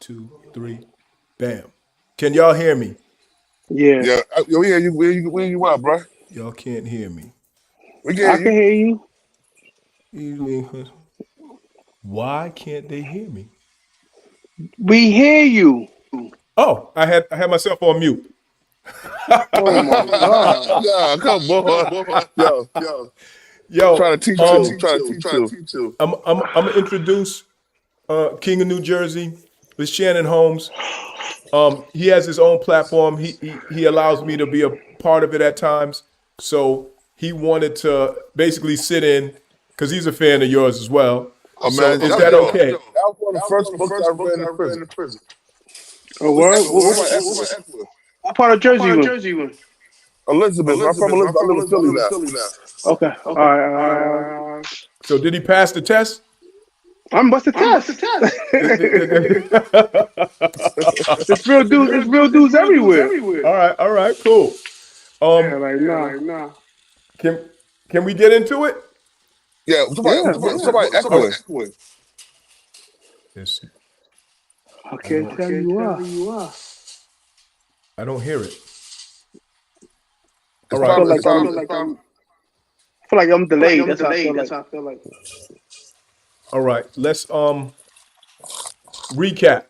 2, 3, bam. Can y'all hear me? Yeah, Yeah, yo, yeah, where you at, bro? Y'all can't hear me. We I get can you. hear you. Why can't they hear me? We hear you. Oh, I had myself on mute. Oh my God. Nah, come on, yo, Yo, trying to teach you, trying to teach you. I'm gonna introduce King of New Jersey, with Shannon Holmes. He has his own platform. He allows me to be a part of it at times. So he wanted to basically sit in because he's a fan of yours as well. Oh So man, is that yo, okay? that was one of the first books I read in prison. Oh, What's word? Eckler? What's my Eckler? What part of Jersey you in? Elizabeth. I'm from Elizabeth. I live in Philly now. Okay. All right. So did he pass the test? I'm bust a test. It's real dudes. It's real dudes everywhere. All right, cool. Yeah, Um, like nah. can can we get into it? Yeah, Yeah. somebody echoing. Yes. I can't tell you why. I don't hear it. All It's right. probably, I feel like I'm delayed. That's how I feel like. All right. Let's recap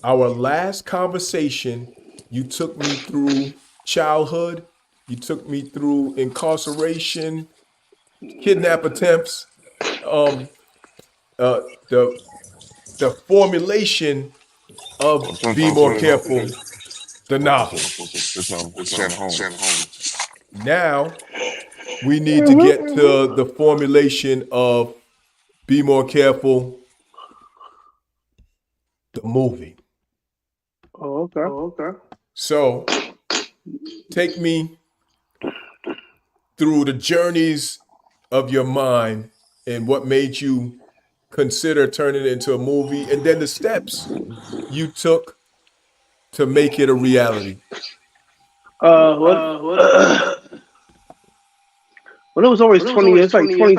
our last conversation. You took me through childhood. You took me through incarceration, kidnap attempts, um, uh, the the formulation of Be More Careful, the novel. it's Shannon Holmes. Now we need to get to the formulation of Be More Careful, the movie. Oh, okay. So take me through the journeys of your mind and what made you consider turning it into a movie, and then the steps you took to make it a reality. What? Well, it was always 20 years. It's like 20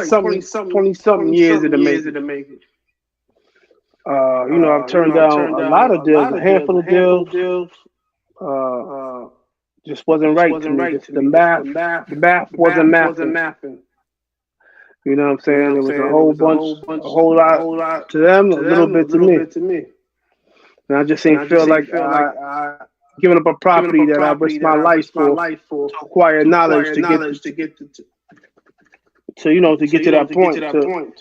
something years in the making. I've turned down a lot of deals, a handful of deals. Uh, just wasn't right to me. Just the math wasn't mathing. You know what I'm saying? It was a whole lot to them, a little bit to me. And I just ain't feel like giving up a property that I risked my life for to acquire knowledge to get to that point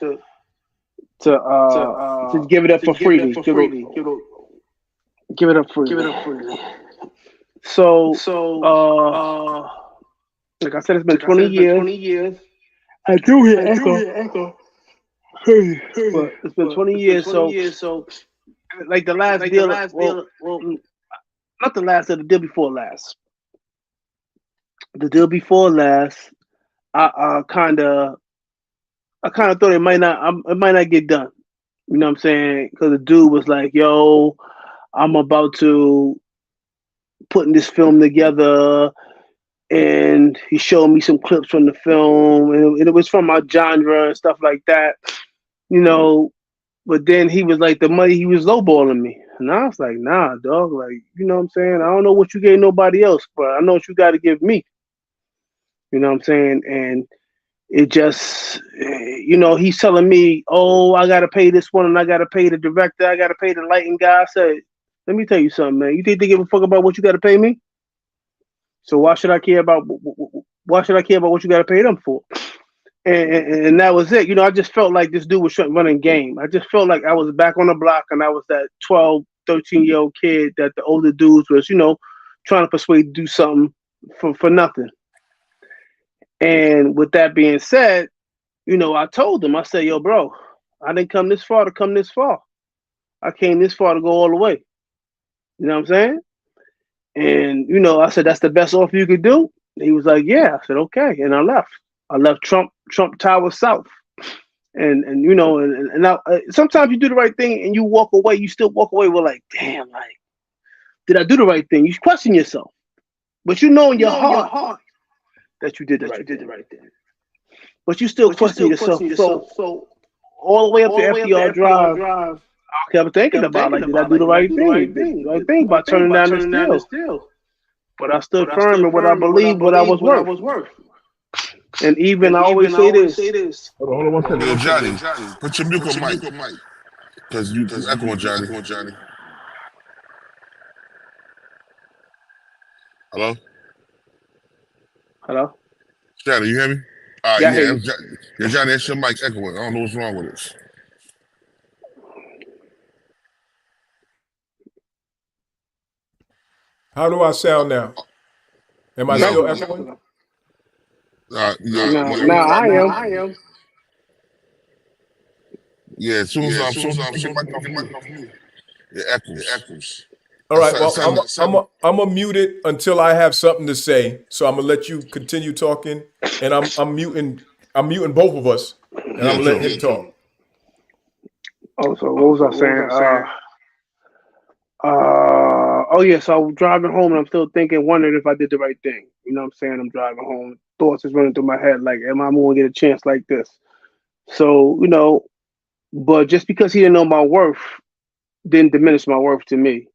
to give it up for freely. Give it up freely. So, like I said, it's been 20 years. I do hear echo. But it's been 20 years, so like the last deal, well, not the last deal, the deal before last. The deal before last, I kind of thought it might not get done. You know what I'm saying? Because the dude was like, "Yo, I'm about to putting this film together," and he showed me some clips from the film, and it was from my genre and stuff like that. You know, but then he was like, the money, he was lowballing me. And I was like, nah, dog. Like, you know what I'm saying? I don't know what you gave nobody else, but I know what you got to give me. You know what I'm saying? And it just, he's telling me, oh, I got to pay this one and I got to pay the director. I got to pay the lighting guy. I said, let me tell you something, man. You think they give a fuck about what you got to pay me? So why should I care about what you got to pay them for? And that was it. I just felt like this dude was running game. I just felt like I was back on the block and I was that 12, 13-year-old kid that the older dudes was, trying to persuade to do something for nothing. And with that being said, I told him, I said, yo, bro, I didn't come this far to come this far. I came this far to go all the way. You know what I'm saying? And, I said, that's the best offer you could do? And he was like, yeah. I said, okay. And I left. I left Trump Tower South. And now, sometimes you do the right thing and you walk away, you still walk away with like, damn, like, did I do the right thing? You question yourself. But you know in your heart that you did the right thing. But you still question yourself. So all the way up to FDR Drive, I kept thinking about like, did I do the right thing? Did the right thing by turning down this deal? But I stood firm in what I believed, what I was worth. And even I always say this. Hold on 1 second. Yo, Johnny, put your mute on mic. Because you echoing, Johnny. Hello? Hello? Johnny, you hear me? All right, Yeah, I hear yeah. you. Yeah, Johnny, that's your mic echoing. I don't know what's wrong with it. How do I sound now? Am I still echoing? Now I am. Yeah, as soon as you take your mic off mute, it echoes. All right. Well, I'm gonna mute it until I have something to say. So I'm gonna let you continue talking, and I'm muting both of us, and I'm gonna let him talk. Oh, so what was I saying? Oh yeah, so I was driving home and I'm still wondering if I did the right thing. You know what I'm saying? I'm driving home. Thoughts is running through my head like, am I going to get a chance like this? So, but just because he didn't know my worth didn't diminish my worth to me.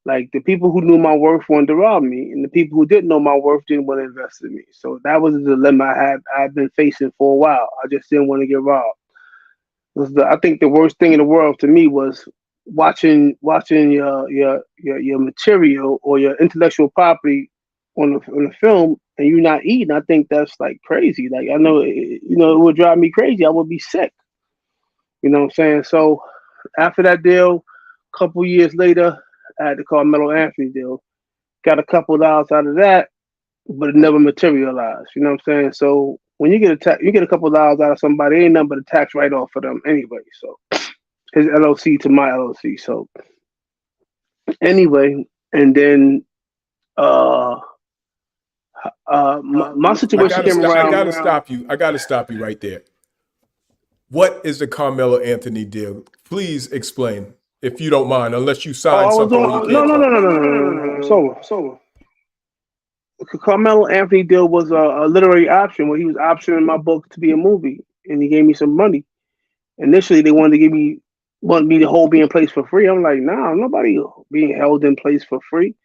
Like the people who knew my worth wanted to rob me, and the people who didn't know my worth didn't want to invest in me. So that was the dilemma I've been facing for a while. I just didn't want to get robbed. I think the worst thing in the world to me was watching your material or your intellectual property on the film and you not eating. I think that's like crazy. Like I know it would drive me crazy. I would be sick. You know what I'm saying? So after that deal, a couple years later, I had to call Carmelo Anthony deal. Got a couple of dollars out of that, but it never materialized. You know what I'm saying? So when you get a couple of dollars out of somebody, ain't nothing but a tax write off for them anyway. So his LLC to my LLC. So anyway, and then my situation came around. I gotta stop you right there. What is the Carmelo Anthony deal? Please explain, if you don't mind, unless you signed something where you can't talk. No. So the Carmelo Anthony deal was a literary option where he was optioning my book to be a movie, and he gave me some money. Initially, they wanted me to hold me in place for free. I'm like, nah, nobody being held in place for free.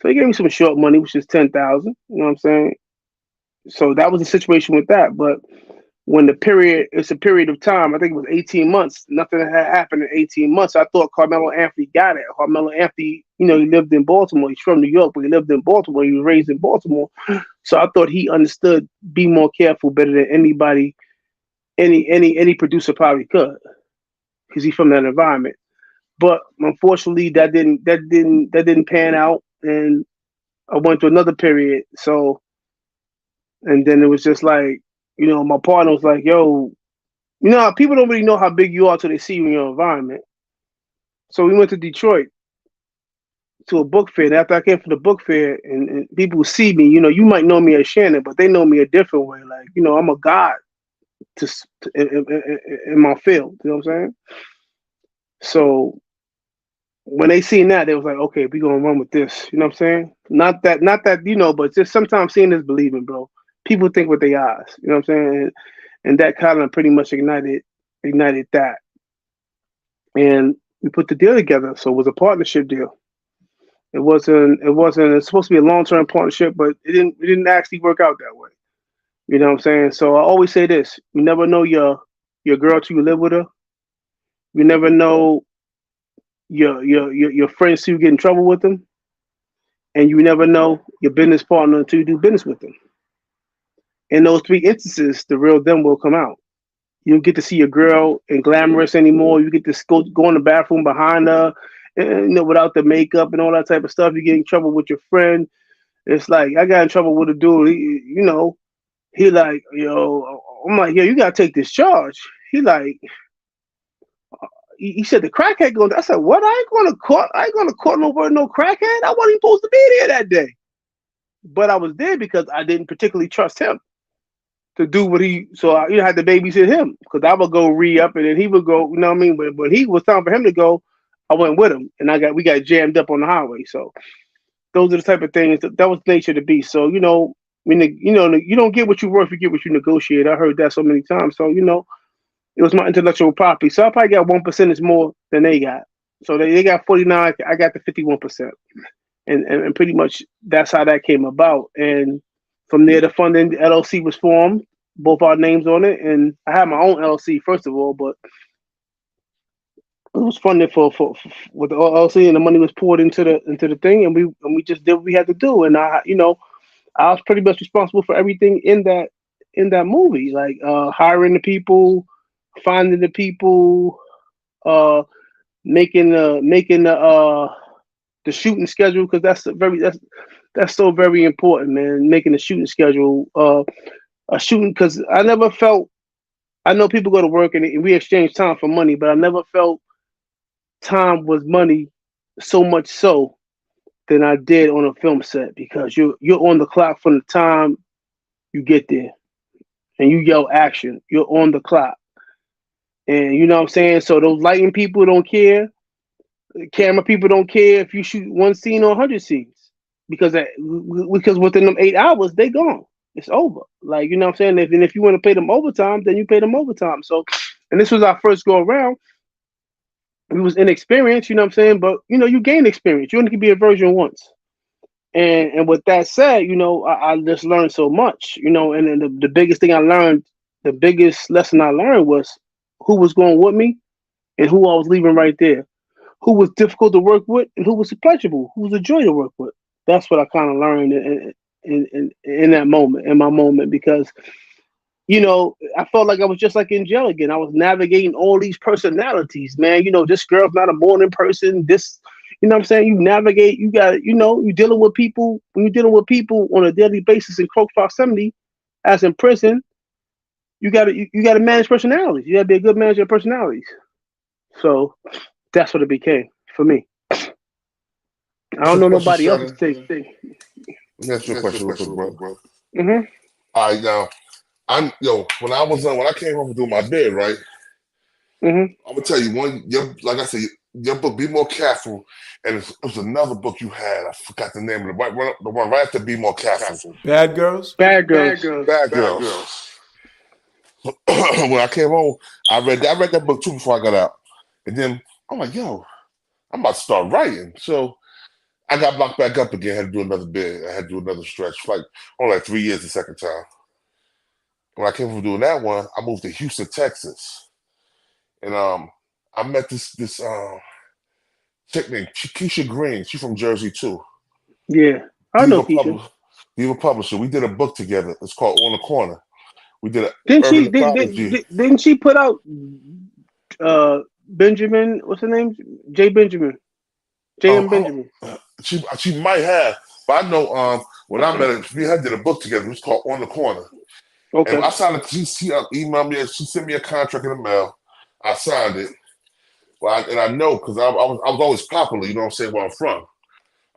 So he gave me some short money, which is 10,000. You know what I'm saying? So that was the situation with that. But when it's a period of time, I think it was 18 months. Nothing had happened in 18 months. I thought Carmelo Anthony got it. Carmelo Anthony, he lived in Baltimore. He's from New York, but he lived in Baltimore. He was raised in Baltimore. So I thought he understood be more careful better than anybody, any producer probably could, because he's from that environment. But unfortunately, that didn't pan out, and I went to another period. So, and then it was just like, my partner was like, "Yo, people don't really know how big you are till they see you in your environment." So we went to Detroit to a book fair. And after I came from the book fair, and people see me, you might know me as Shannon, but they know me a different way. Like, I'm a god in my field. You know what I'm saying? So when they seen that, they was like, okay, we gonna run with this. You know what I'm saying? Not that, but just sometimes seeing is believing, bro. People think with their eyes. You know what I'm saying? And that kind of pretty much ignited that. And we put the deal together. So it was a partnership deal. It wasn't, it's supposed to be a long-term partnership, but it didn't actually work out that way. You know what I'm saying? So I always say this: you never know your girl till you live with her. You never know your friends till you get in trouble with them, and you never know your business partner until you do business with them. In those three instances, the real them will come out. You don't get to see your girl in glamorous anymore. You get to go in the bathroom behind her, and, without the makeup and all that type of stuff. You get in trouble with your friend. It's like I got in trouble with a dude. He like, yo, I'm like, yo, you gotta take this charge. He like, he said the crackhead going. I said, what? I ain't going to court. I ain't going to court no crackhead. I wasn't supposed to be there that day, but I was there because I didn't particularly trust him to do what he. So I had to babysit him because I would go re-up and then he would go. You know what I mean? But when he was time for him to go, I went with him, and we got jammed up on the highway. So those are the type of things that was the nature of the beast. So you don't get what you worth, you get what you negotiate. I heard that so many times. So it was my intellectual property. So I probably got 1% more than they got. So they got 49. I got the 51%, and pretty much that's how that came about. And from there, the funding LLC was formed. Both our names on it, and I had my own LLC first of all, but it was funded for with the LLC, and the money was poured into the thing, and we just did what we had to do. And I was pretty much responsible for everything in that movie, like hiring the people, finding the people, uh, making the shooting schedule, because that's so very important, man. Making the shooting schedule, a shooting, because I never felt. I know people go to work and we exchange time for money, but I never felt time was money so much so than I did on a film set, because you're on the clock from the time you get there and you yell action. You're on the clock, and you know what I'm saying. So those lighting people don't care. The camera people don't care if you shoot one scene or 100 scenes, because within them 8 hours they gone. It's over. Like, you know what I'm saying. If you want to pay them overtime, then you pay them overtime. So, and this was our first go around. We was inexperienced, you know what I'm saying. But you gain experience. You only can be a virgin once. And with that said, I just learned so much, and then the biggest thing I learned, the biggest lesson I learned was who was going with me and who I was leaving right there. Who was difficult to work with and who was pleasurable, who was a joy to work with. That's what I kind of learned in that moment, in my moment, because I felt like I was just like in jail again. I was navigating all these personalities, man. This girl's not a morning person. This, what I'm saying? You navigate, you got, you're dealing with people. When you're dealing with people on a daily basis in close proximity, as in prison, you gotta manage personalities. You gotta be a good manager of personalities. So that's what it became for me. I don't know nobody else's thing. Let me ask you a question real quick, bro. Mm-hmm. All right, now when I came home to do my bid, right? Mm-hmm. I'm gonna tell you like I said, your book, Be More Careful, and it was another book you had. I forgot the name of the one right after Be More Careful. Bad Girls? Bad Girls. Bad Girls. When I came home, I read that book too before I got out, and then I'm like, yo, I'm about to start writing. So I got locked back up again. Had to do another bid. I had to do another stretch, only 3 years the second time. When I came from doing that one, I moved to Houston, Texas, and I met this chick named Keisha Green. She's from Jersey too. Yeah, I know Keisha. Diva publisher. We did a book together. It's called On the Corner. We did Didn't she put out Benjamin? What's her name? J. Benjamin. J.M. Benjamin. She might have, but I know when I met her, we had did a book together. It was called On the Corner. Okay. And I signed it. She emailed me. She sent me a contract in the mail. I signed it. And I know because I was always popular. You know what I'm saying? Where I'm from,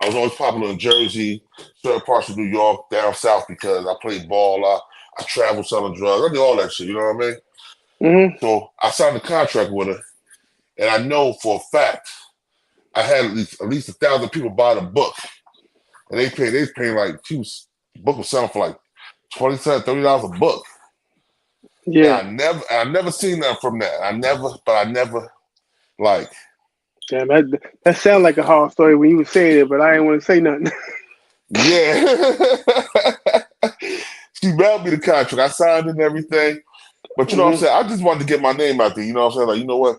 I was always popular in Jersey, certain parts of New York, down south, because I played ball. I traveled selling drugs. I did all that shit. You know what I mean? Mm-hmm. So I signed a contract with her, and I know for a fact I had at least 1,000 people buy the book, and they was paying like the book was selling for like $27, $30 a book. Yeah. And I never seen that from that. I never like. Damn, that sounds like a horror story when you were saying it, but I didn't want to say nothing. Yeah. She mailed me the contract. I signed it and everything. But you know what I'm saying? I just wanted to get my name out there. You know what I'm saying? Like, you know what?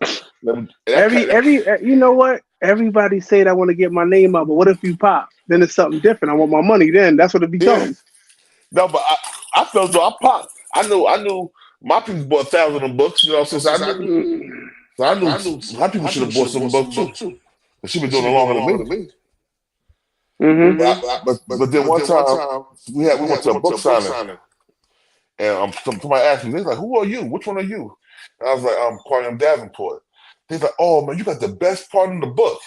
You know what? Everybody say I want to get my name out, but what if you pop? Then it's something different. I want my money. Then that's what it becomes. Yeah. No, but I felt so I popped. I knew my people bought 1,000 of books. You know what I'm saying? So I knew a lot of people should have bought some books too. But she been doing it longer than me. Mm-hmm. But then one time we went to a book signing. And somebody asked me, they was like, "Who are you? Which one are you?" And I was like, "I'm Quantum Davenport." He's like, "Oh man, you got the best part in the book."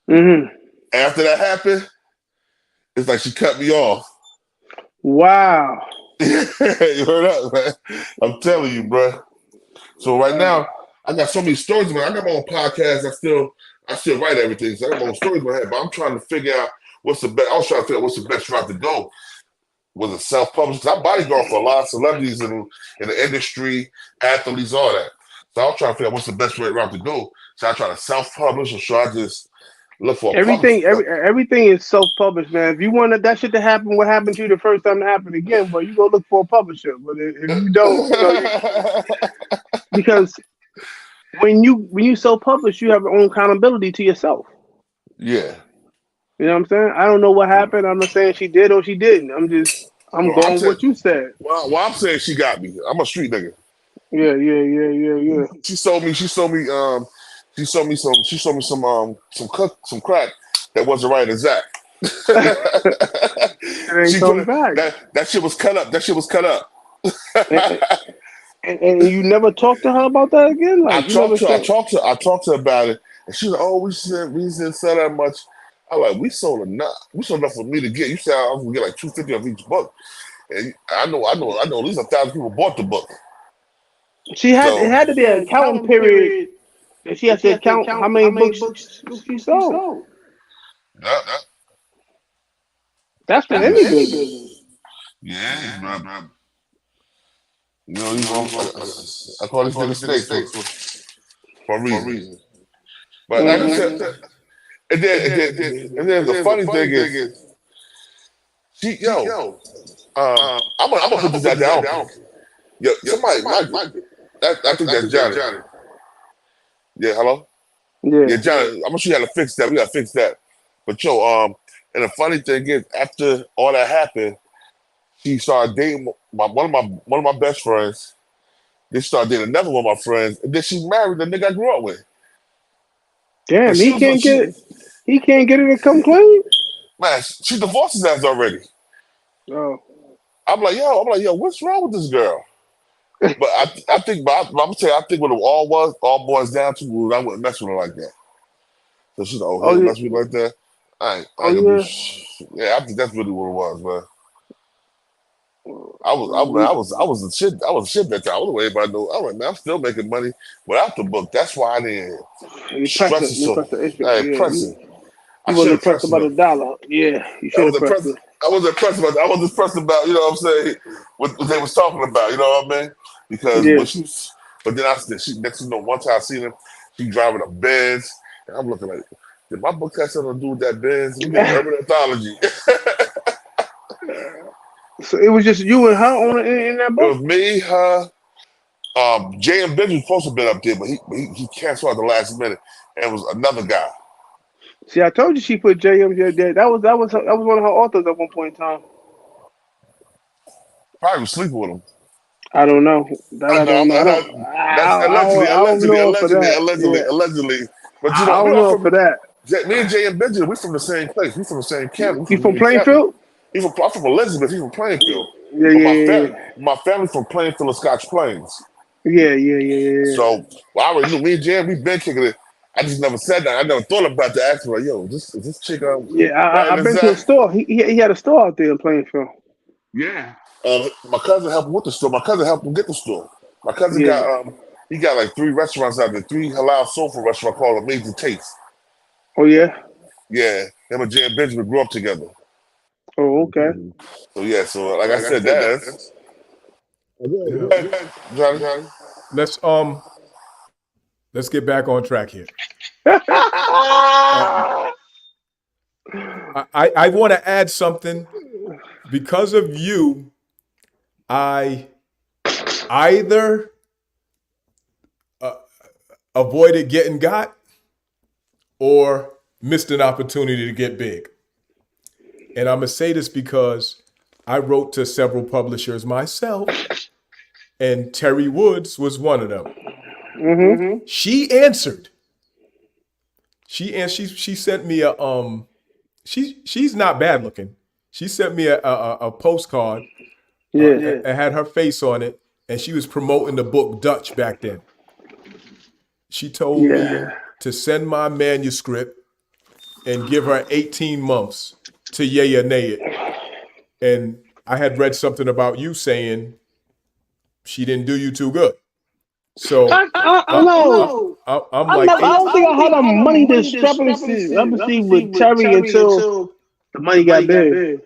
Mm-hmm. After that happened, it's like she cut me off. Wow. You heard that, man? I'm telling you, bro. So right now, I got so many stories, man. I got my own podcast. I still write everything. So I got my own stories in my head, but I'm trying to figure out what's the best. I was trying to figure out what's the best route to go. Was it self-published? Because I bodyguard for a lot of celebrities in the industry, athletes, all that. So I was trying to figure out what's the best route to go. Should I try to self-publish, or should I just look for a Everything, publisher? everything is self-published, man. If you want that shit to happen, what happened to you the first time it happened again? But you go look for a publisher. But if you don't, because when you self-publish, you have your own accountability to yourself. Yeah. You know what I'm saying? I don't know what happened. I'm not saying she did or she didn't. I'm Well, I'm going with saying, what you said. well, I'm saying she got me. I'm a street nigga. Yeah. She sold me some crack that wasn't right as that. It ain't She put coming it back. that shit was cut up. That shit was cut up. And, and you never talked to her about that again? I Like you never talked to her, said, I talked to her about it, and she's like, "Oh, we didn't sell that much." I'm like, "We sold enough. We sold enough for me to get. You said I was gonna get like $250 of each book, and I know. At least 1,000 people bought the book. it So had to be an accounting period. And she had to count how many books she sold. yeah, That's for any business. yeah, you know, I call these niggas snakes for a reason. But like I said, and then the funny thing is, I'm gonna put this out there. I don't think. Yo, somebody, I think that's Johnny. Yeah, hello. Yeah, Johnny. I'm sure you had to fix that. We gotta fix that. But and the funny thing is, after all that happened, she started dating one of my best friends. Then she started dating another one of my friends, and then she married the nigga I grew up with. Damn, he can't get her to come clean. Man, she divorced his ass already. Oh, I'm like, yo, what's wrong with this girl? But I think, I'm gonna tell you, I think what it all boils down to was I wouldn't mess with her like that. So she's like, oh, he mess with me like that. I ain't gonna do shit. Yeah, I think that's really what it was, man. I was a shit. I was a shit that time. I was everybody know. I was like, man, I'm still making money without the book. That's why I didn't stress it so. I ain't pressing. You wasn't impressed about $1. Yeah, you should have pressed it. I wasn't impressed about that. I wasn't impressed about, you know what I'm saying, what they was talking about, you know what I mean? Because when she was, but then next, one time I seen him, she driving a Benz, and I'm looking like, did my book have something to do with that Benz? We did urban anthology. So it was just you and her in that book? It was me, her, Jay and Benji was supposed to have been up there, but he canceled at the last minute, and it was another guy. See, I told you she put JM there. That was one of her authors at one point in time. Probably was sleeping with him. I don't know. I don't know. Allegedly. But I don't know for that. Me and Jay and Benjamin, we from the same place. We from the same camp. You from Plainfield? I'm from Elizabeth. He's from Plainfield. Yeah. My family's from Plainfield and Scotch Plains. Yeah. So I already knew me and Jay, we've been kicking it. I just never said that. I never thought about to ask her, like, yo, is this chick? I've been to a store. He had a store out there in Plainfield. Yeah. My cousin helped him with the store. My cousin helped him get the store. My cousin got like 3 restaurants out there, 3 halal soul food restaurants called Amazing Taste. Oh yeah. Yeah, him and Jay and Benjamin grew up together. Oh okay. So like I said, that's. Johnny. Let's get back on track here. I want to add something. Because of you, I either avoided getting got or missed an opportunity to get big. And I'm going to say this because I wrote to several publishers myself, and Terry Woods was one of them. Mm-hmm. She answered. She sent me a she's not bad looking. She sent me a postcard. It had her face on it, and she was promoting the book Dutch back then. She told me to send my manuscript and give her 18 months to yay or nay it. And I had read something about you saying she didn't do you too good. So I'm like, I don't think I had a money discrepancy with Terry until the money got big.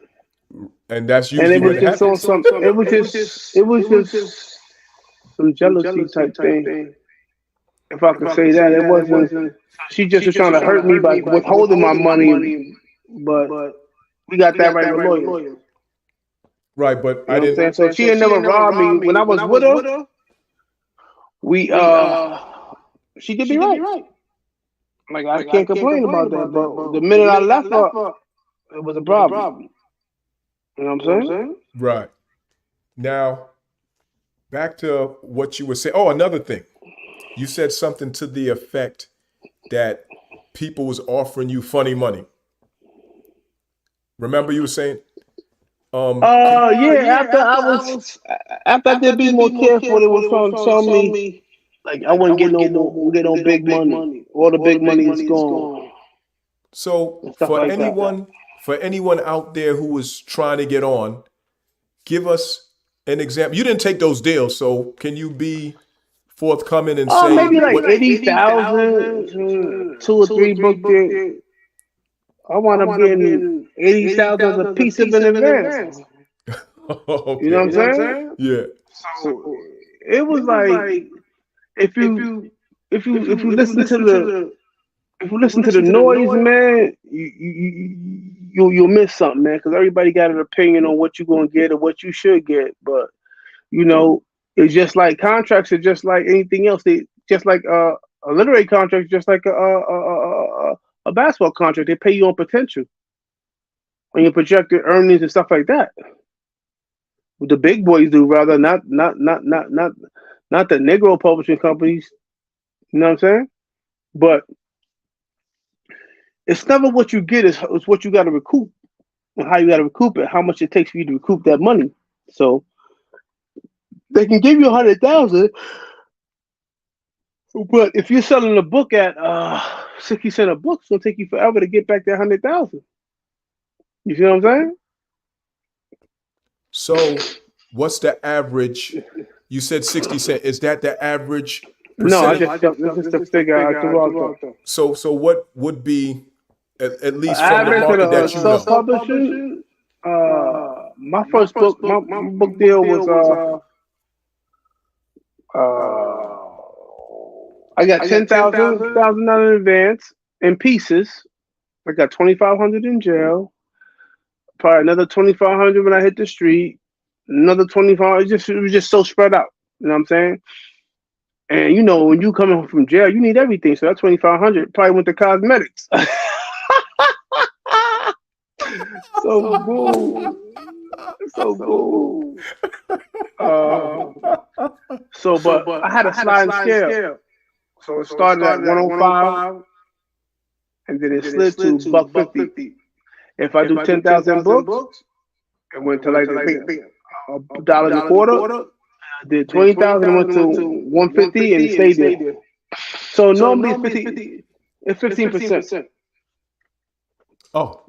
And that's usually what happens. It was just some jealousy type thing. if I could say that. It wasn't. She just was trying to hurt me by withholding my money, but we got that right with lawyers. Right, but You know what I'm saying? So she had never robbed me. When I was with her, we she did me right. Like I can't complain about that. But the minute I left her, it was a problem. You know what I'm saying? right. Now, back to what you were saying. Oh, another thing. You said something to the effect that people was offering you funny money. Remember you were saying? Yeah. After I did be more careful, they were trying to tell me like I wouldn't get no big money. All the big money is gone. So For anyone out there who was trying to get on, give us an example. You didn't take those deals, so can you be forthcoming and say maybe like 80,000, 2 or 3 book deals. I want to getting 80,000 as a piece of an advance. okay. You know what I'm saying? Yeah. So it was like if you listen to the noise, man, you'll miss something, man, because everybody got an opinion on what you're gonna get or what you should get. But it's just like contracts are just like anything else. They just like a literary contract, just like a basketball contract. They pay you on potential, on your projected earnings and stuff like that. The big boys do, rather not the Negro publishing companies. You know what I'm saying? But it's never what you get; it's what you got to recoup, and how you got to recoup it. How much it takes for you to recoup that money. So they can give you 100,000, but if you're selling a book at 60 cents a book, it's gonna take you forever to get back that 100,000. You see what I'm saying? So what's the average? You said 60 cents. Is that the average No, percentage? that's just the figure I threw out there. So what would be at least from the Average for market that you know? self-publishing. My first book, my book deal was I got $10,000 in advance in pieces. I got 2,500 in jail. Probably another 2,500 when I hit the street. Another 25. It was just so spread out. You know what I'm saying? And when you coming home from jail, you need everything. So that 2,500 probably went to cosmetics. So boom. But I had a sliding scale. So it started at 105, and then it slid to $150. If I do 10,000 books, it went to like $1.25. I did 20,000, it went to 150, and it stayed there. So normally it's 15%. Oh,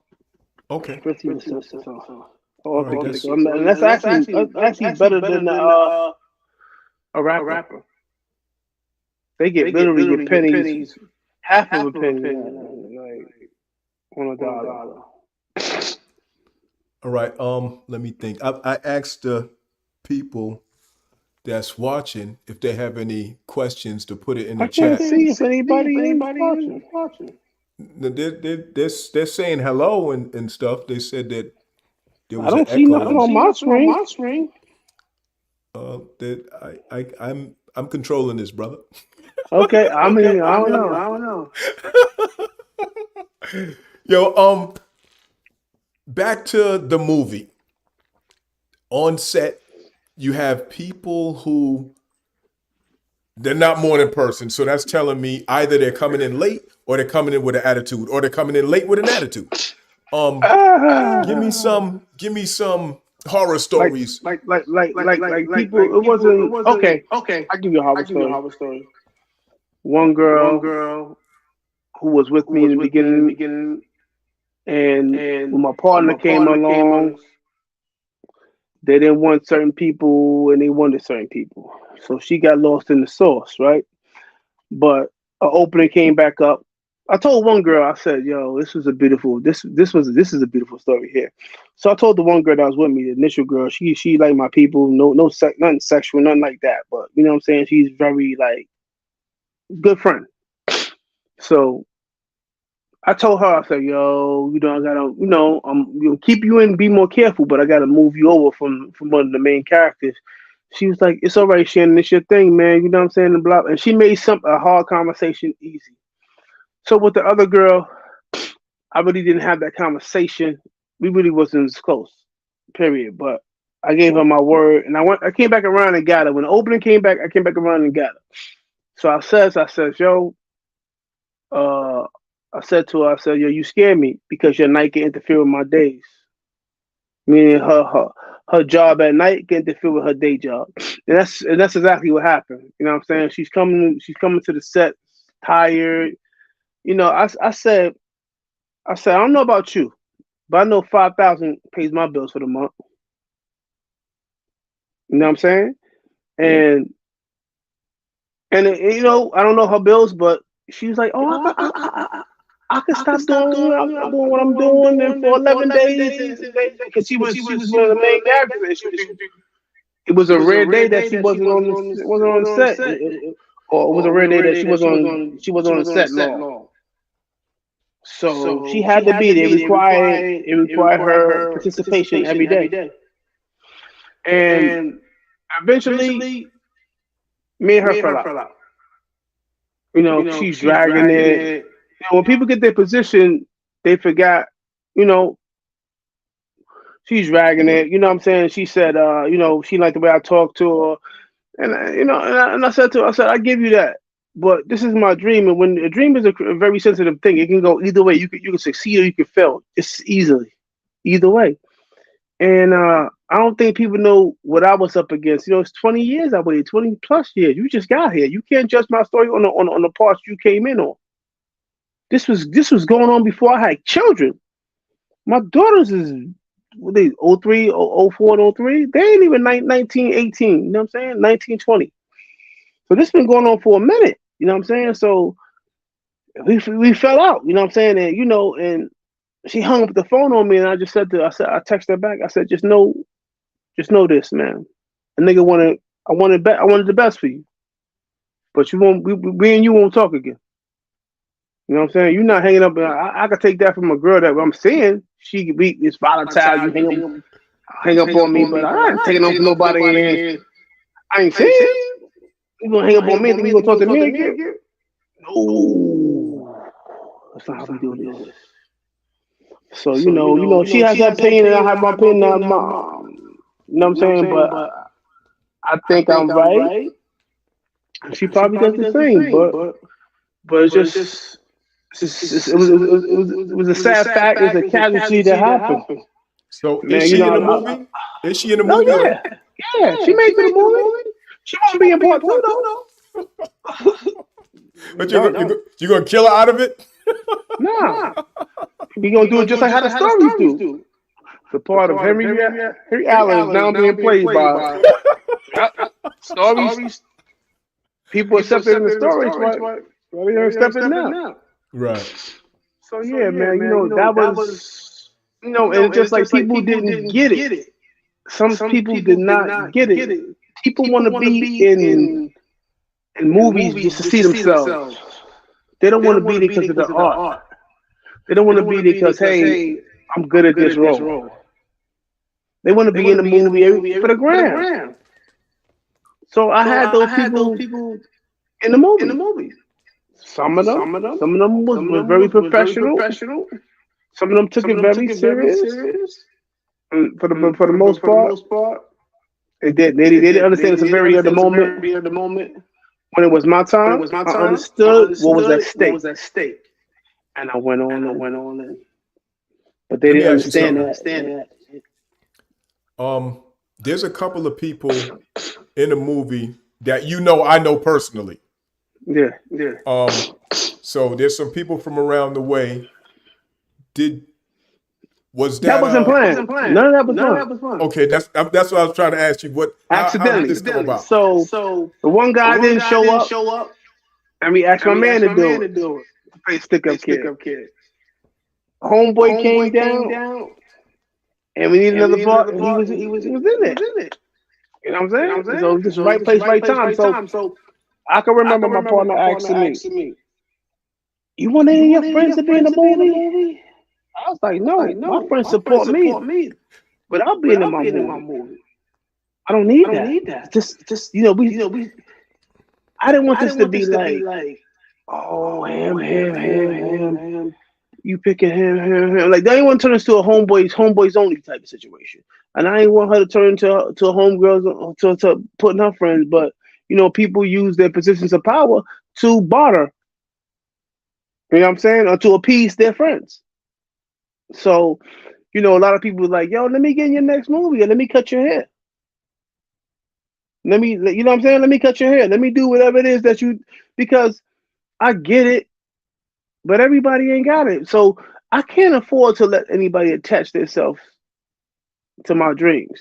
okay. 15%. Right, And that's actually better than a rapper. They literally get pennies, half of a penny, like on a dollar. All right. Let me think. I asked the people that's watching if they have any questions to put it in the I can't chat. see if anybody is watching. They're saying hello and stuff. They said that there was I don't an see echo. nothing on my screen. That I'm controlling this, brother. Okay, I don't know. Yo, back to the movie. On set, you have people who they're not morning person, so that's telling me either they're coming in late or they're coming in with an attitude, or they're coming in late with an attitude. Give me some horror stories. Like people. It wasn't okay. I give you a horror story. One girl who was with me in the beginning, and when my partner came along, they didn't want certain people, and they wanted certain people. So she got lost in the sauce, right? But an opening came back up. I told one girl, I said, "Yo, this is a beautiful story here." So I told the one girl that was with me, the initial girl, she like my people, nothing sexual, nothing like that. But you know what I'm saying? She's very like good friend. So I told her, I said, yo, I gotta, I'm gonna keep you in, be more careful, but I gotta move you over from one of the main characters. She was like, it's all right, Shannon, it's your thing, man. You know what I'm saying? And blah. And she made a hard conversation easy. So with the other girl, I really didn't have that conversation. We really wasn't as close, period. But I gave her my word, and I came back around and got her. When the opening came back, I came back around and got her. So I said, yo, uh, I said to her, I said, yo, you scare me because your night can interfere with my days. Meaning her job at night can interfere with her day job. And that's exactly what happened. You know what I'm saying? She's coming to the set tired. I said, I don't know about you, but I know 5,000 pays my bills for the month. You know what I'm saying? And I don't know her bills, but she was like, oh, I could stop doing, I'm doing what I'm doing, and for 11 days, because she was one of the main characters. And it was a rare day that she wasn't on the set, or it was a rare day that she wasn't on the set long. So she had to be there. It required her participation every day. And eventually, me and her fell out. She's dragging it. When people get their position, they forgot. You know, she's dragging it. You know what I'm saying? She said, she liked the way I talked to her, and I said to her, I said, I give you that. But this is my dream, and when a dream is a very sensitive thing, it can go either way. You can succeed or you can fail, just easily, either way. And I don't think people know what I was up against. It's 20 years I waited, 20 plus years. You just got here. You can't judge my story on the parts you came in on. This was going on before I had children. My daughters is what they 03, 04, and 03. They ain't even 19, 18. You know what I'm saying? 19, 20. So this been going on for a minute. You know what I'm saying? So we fell out. You know what I'm saying? And she hung up the phone on me, and I just said I texted her back. I said, just know this, man. A nigga I wanted the best for you, but you won't. We and you won't talk again. You know what I'm saying? You're not hanging up. I could take that from a girl that I'm seeing. She could be it's volatile. You hang up on me, but I ain't taking on for nobody. And I ain't saying you gonna hang up on me. Then you gonna talk to me again? No, that's not how we do this. So she has her opinion, and I have my opinion. You know what I'm saying? But I think I'm right. She probably does the same, but it's just. It was a sad fact. It was a casualty that happened. So is she in the movie? Is she in the movie? Oh, yeah. She made the movie. She won't be in part 2 though. But you're gonna kill her out of it? Nah. We gonna do it just like how the stories do. The part of Henry Allen is now being played by stories. People accepting the stories, right? Well, they're accepting now. Right. So yeah, man, that was and just like people didn't get it. Some people did not get it. People want to be in movies just to see themselves. They don't want to be there because of the art. They don't want to be there because, hey, I'm good at this role. They want to be in the movie for the gram. So I had those people in the movie. Some of them was very professional. Some of them took it very serious. And for the most part, they didn't understand the severity of the moment. When it was my time, I understood what was at stake. And I went on. But they didn't understand that. There's a couple of people in the movie that I know personally. Yeah. So there's some people from around the way. Was that that wasn't planned? None of that was planned. Okay, that's what I was trying to ask you. How did this come about? So the one guy didn't show up, and we asked my man to do it. To play stick up kid. Homeboy came down, and we needed another part. And he was in it. You know what I'm saying? So just right place, right time. So I can remember my partner asking me, "You want any of your friends to be in the movie?" I was like, "No, my friends support me, but I'll be in my movie. I don't need that. It's just we. I didn't want this to be like, oh, him. You picking him. Like, they ain't want to turn this to a homeboys only type of situation. And I ain't want her to turn into a homegirls to putting her friends. But people use their positions of power to barter. You know what I'm saying? Or to appease their friends. So, a lot of people are like, yo, let me get in your next movie, or let me cut your hair. Let me, you know what I'm saying? Let me cut your hair. Let me do whatever it is because I get it, but everybody ain't got it. So I can't afford to let anybody attach themselves to my dreams.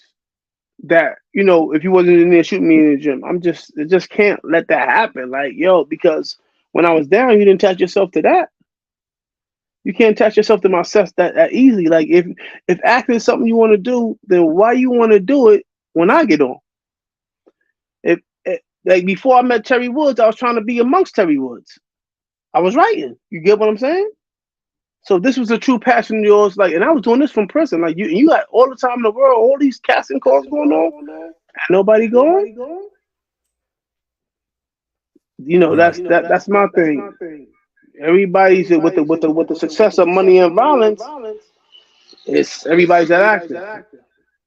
That, if you wasn't in there shooting me in the gym, I just can't let that happen. Like, yo, because when I was down, you didn't attach yourself to that. You can't attach yourself to my success that easily. Like, if acting is something you want to do, then why you want to do it when I get on? Like, before I met Terry Woods, I was trying to be amongst Terry Woods. I was writing. You get what I'm saying? So this was a true passion of yours. Like, and I was doing this from prison. Like, you got all the time in the world, all these casting calls going on, and nobody going. That's my thing. Everybody's with the success of money and violence. It's everybody's an actor.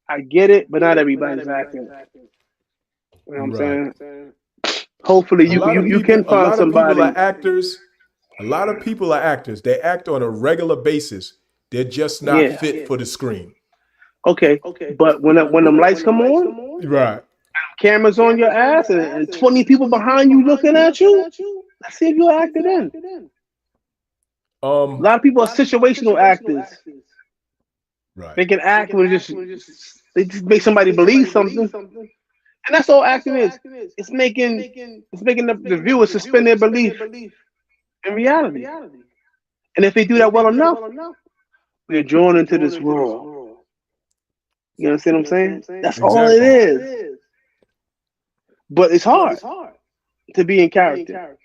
I get it, but not everybody's acting. You know what I'm saying? Hopefully, you can A find lot of people somebody. are actors. A lot of people are actors. They act on a regular basis. They're just not Yeah. fit for the screen. Okay. But when them lights come on, Right. cameras on your ass, and 20 people behind you looking at you, let's see if you're acted in. A lot of people are situational actors. Right. They can act when they just make somebody believe something, and that's all acting is. It's making the viewer suspend their belief in reality. And if they do that well enough, we're drawn into this world. You understand what I'm saying? That's all it Exactly. is. But it's hard to be in character.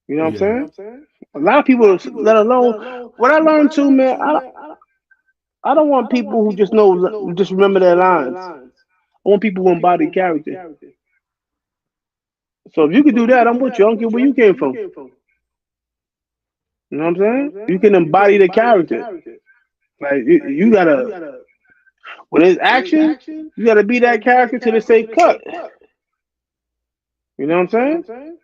You know what Yeah. I'm saying? A lot of people, let alone what I learned too, man. I don't want people who just remember their lines. I want people who embody character. So if you can do that, I'm with you. I don't care where you came from. You know what I'm saying? You can embody the character. Like, you gotta, when it's action, you gotta be that character till they say cut. You know what I'm saying?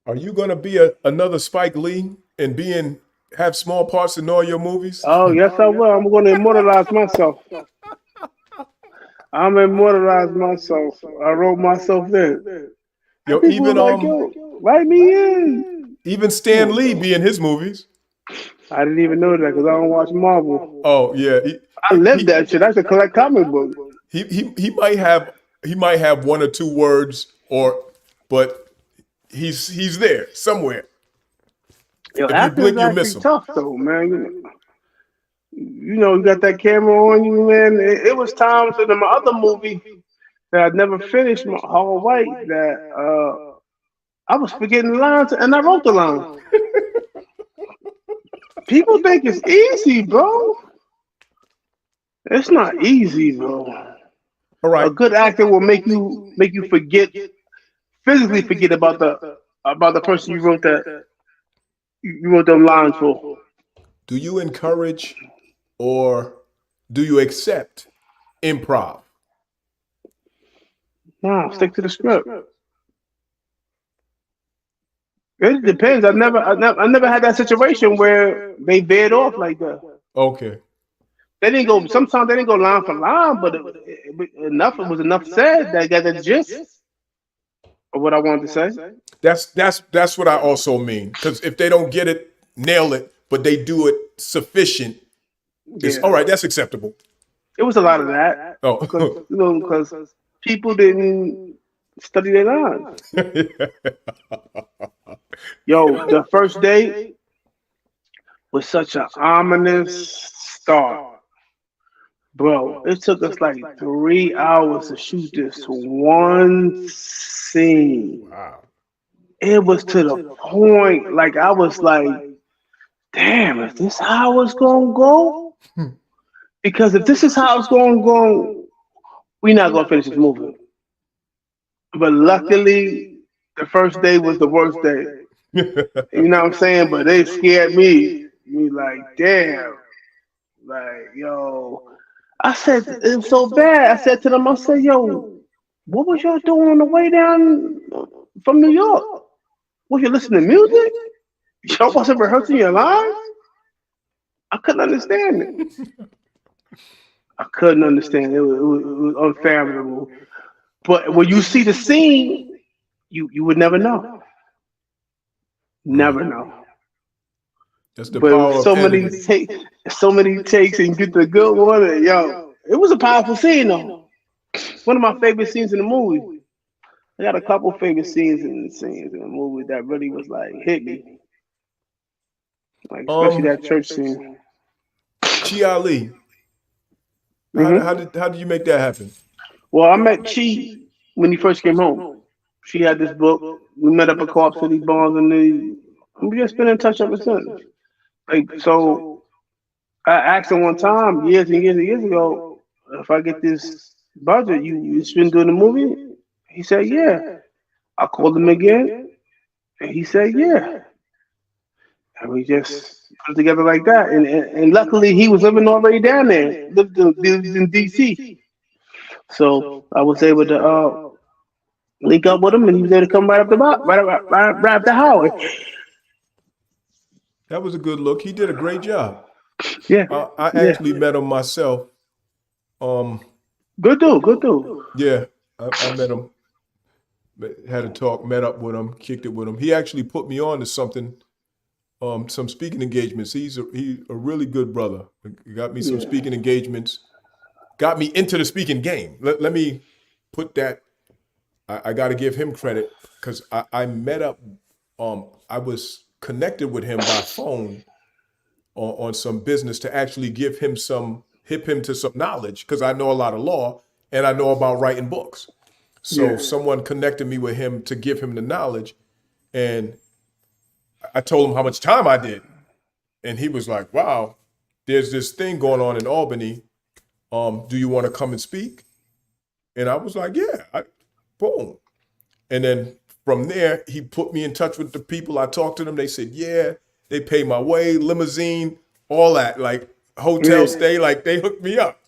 Are you going to be another Spike Lee and have small parts in all your movies? Oh, yes, I will. I'm going to immortalize myself. I'm immortalize myself. I wrote myself in. Yo, And people were like, yo, write me in. even Stan Lee be in his movies. I didn't even know that because I don't watch Marvel. Oh yeah, I live that shit. I used to collect comic books. he might have one or two words but he's there somewhere. Yo, If you acting is blink, you miss actually him. tough though, man. You got that camera on you, man. It was times in my other movie that I never finished, my Hall White, that I was forgetting the lines and I wrote the line. People think it's easy, bro. It's not easy, bro. All A right. good actor will make you physically forget about the person you wrote them lines for. Do you encourage or do you accept improv? Nah, stick to the script. It depends. I never had that situation where they veered off like that. Okay. They didn't go. Sometimes they didn't go line for line, but it was enough said that got the gist of what I wanted to say. That's what I also mean. Because if they don't get it, nail it, but they do it sufficient, it's Yeah, all right. That's acceptable. it was a lot of that because Oh. because people didn't study their lines. Yo, the first date was such an ominous start. Bro, it took us like 3 hours to shoot this one scene. Wow. It was to the point, like I was like, damn, is this how it's gonna go? Because if this is how it's gonna go, we're not gonna finish this movie. But luckily, the first day was the worst day. You know what I'm saying? But they scared me. Me like, damn, like yo. I said it was so bad. I said to them, I said, yo, what was y'all doing on the way down from New York? Was you listening to music? Y'all wasn't rehearsing your lines? I couldn't understand it. I couldn't understand it. It was unfathomable. But when you see the scene, you would never know. Right. Never know. That's the But power with of editing. so many takes and get the good one, and yo, it was a powerful scene though. One of my favorite scenes in the movie. I got a couple favorite scenes in the movie that really was like hit me, like especially Um, that church scene. Chi Ali. Hmm How did you make that happen? Well, I met Chi when he first came home. She had this book. We met up at Co-op City Barnes, and we just been in touch ever since. Like so, I asked him one time, years and years and years ago, if I get this budget, you spend doing the movie? He said, yeah. I called him again, and he said, yeah. And we just put it together like that. And luckily, he was living already down there, lived in D.C. So I was able to link up with him, and he was able to come right up the right up the highway. That was a good look. He did a great job. Yeah, I yeah. actually met him myself. Um, Good dude, good dude. yeah, I met him. Had a talk, met up with him, kicked it with him. He actually put me on to something, some speaking engagements. He's a really good brother. He got me some Yeah. speaking engagements. Got me into the speaking game. Let me put that. I got to give him credit because I met up. I was connected with him by phone on some business to actually give him some hip him to some knowledge because I know a lot of law and I know about writing books. So Yeah. someone connected me with him to give him the knowledge, and I told him how much time I did, and he was like, "Wow, there's this thing going on in Albany. Do you want to come and speak?" And I was like, "Yeah." Boom. And then from there, he put me in touch with the people. I talked to them. They said, "Yeah." They paid my way, limousine, all that, like hotel Yeah. stay. Like they hooked me up,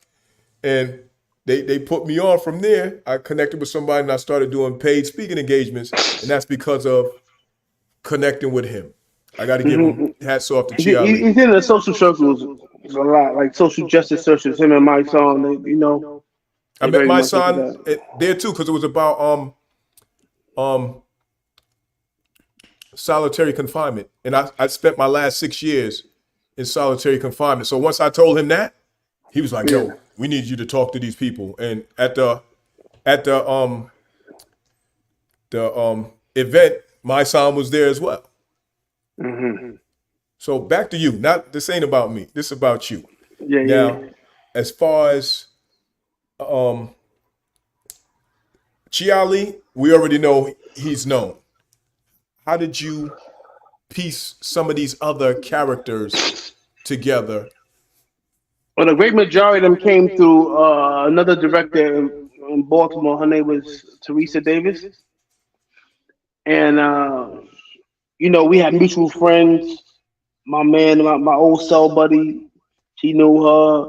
and they put me on from there. I connected with somebody and I started doing paid speaking engagements, and that's because of connecting with him. I got to give him hmm hats off to Chi Ali. He's in the social circles a lot, like social justice circles. Him and Mike Song, I they met very my much into son that. there too because it was about um solitary confinement, and I spent my last 6 years in solitary confinement. So once I told him that, he was like, Yeah. "Yo, we need you to talk to these people." And at the event, my son was there as well. hmm So back to you. Not this ain't about me. This is about you. Yeah, yeah, Now, as far as um Chi Ali, we already know he's known. How did you piece some of these other characters together? Well, the great majority of them came through another director in Baltimore. Her name was Teresa Davis, and we had mutual friends. My man, my old cell buddy, she knew her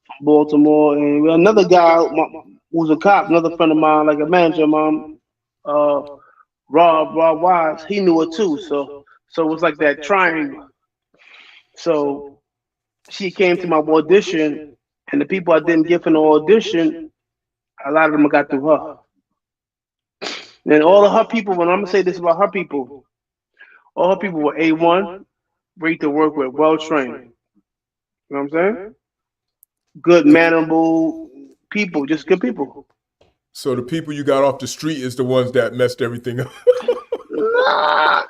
from Baltimore, and we had another guy who was a cop, another friend of mine, like a manager of mine, uh, Rob Wise. He knew her too, so it was like that triangle. So she came to my audition, and the people I didn't get from the audition, a lot of them I got through her. And all of her people, when I'm gonna say this about her people, all her people were A1, great to work with, well trained. You know what I'm saying? Good, mannerable people, just good people. So the people you got off the street is the ones that messed everything up. Nah,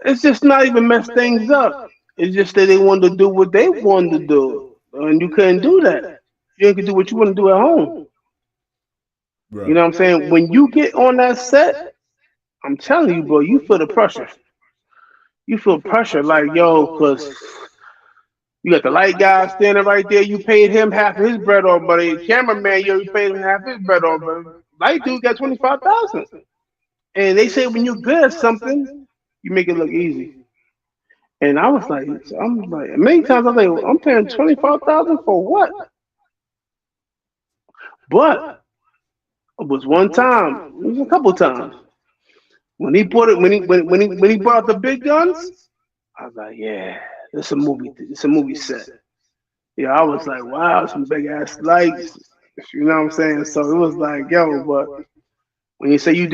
it's just not even mess things up. It's just that they wanted to do what they wanted to do. and you couldn't do that. You could do what you want to do at home. You Right. know what I'm saying? When you get on that set, I'm telling you, bro, you feel the pressure. You feel pressure like, yo, because you got the light guy standing right there. You paid him half of his bread on, but the cameraman, yo, you paid him half his bread on, but light dude got 25,000. And they say when you're good at something, you make it look easy. And I'm like, many times I'm like, I'm paying 25,000 for what? But it was one time, it was a couple times when he brought it, when he brought out the big guns. I was like, yeah, it's a movie set. Yeah, I was like, wow, some big ass lights. You know what I'm saying? So it was like, yo, but when you say you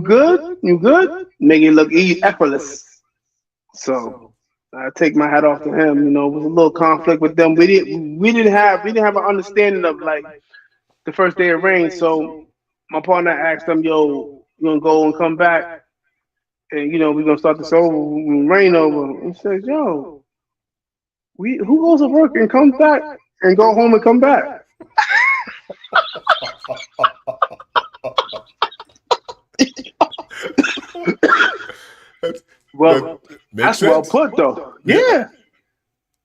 good, make it look effortless. So I take my hat off to him. You know, it was a little conflict with them. We didn't have an understanding of like the first day of rain. So my partner asked him, yo, you gonna go and come back, and we're gonna start this over when rain over. He says, yo, we who goes to work and comes back and go home and come back? That's, Well, that makes that's well sense. put though. Yeah. Yeah,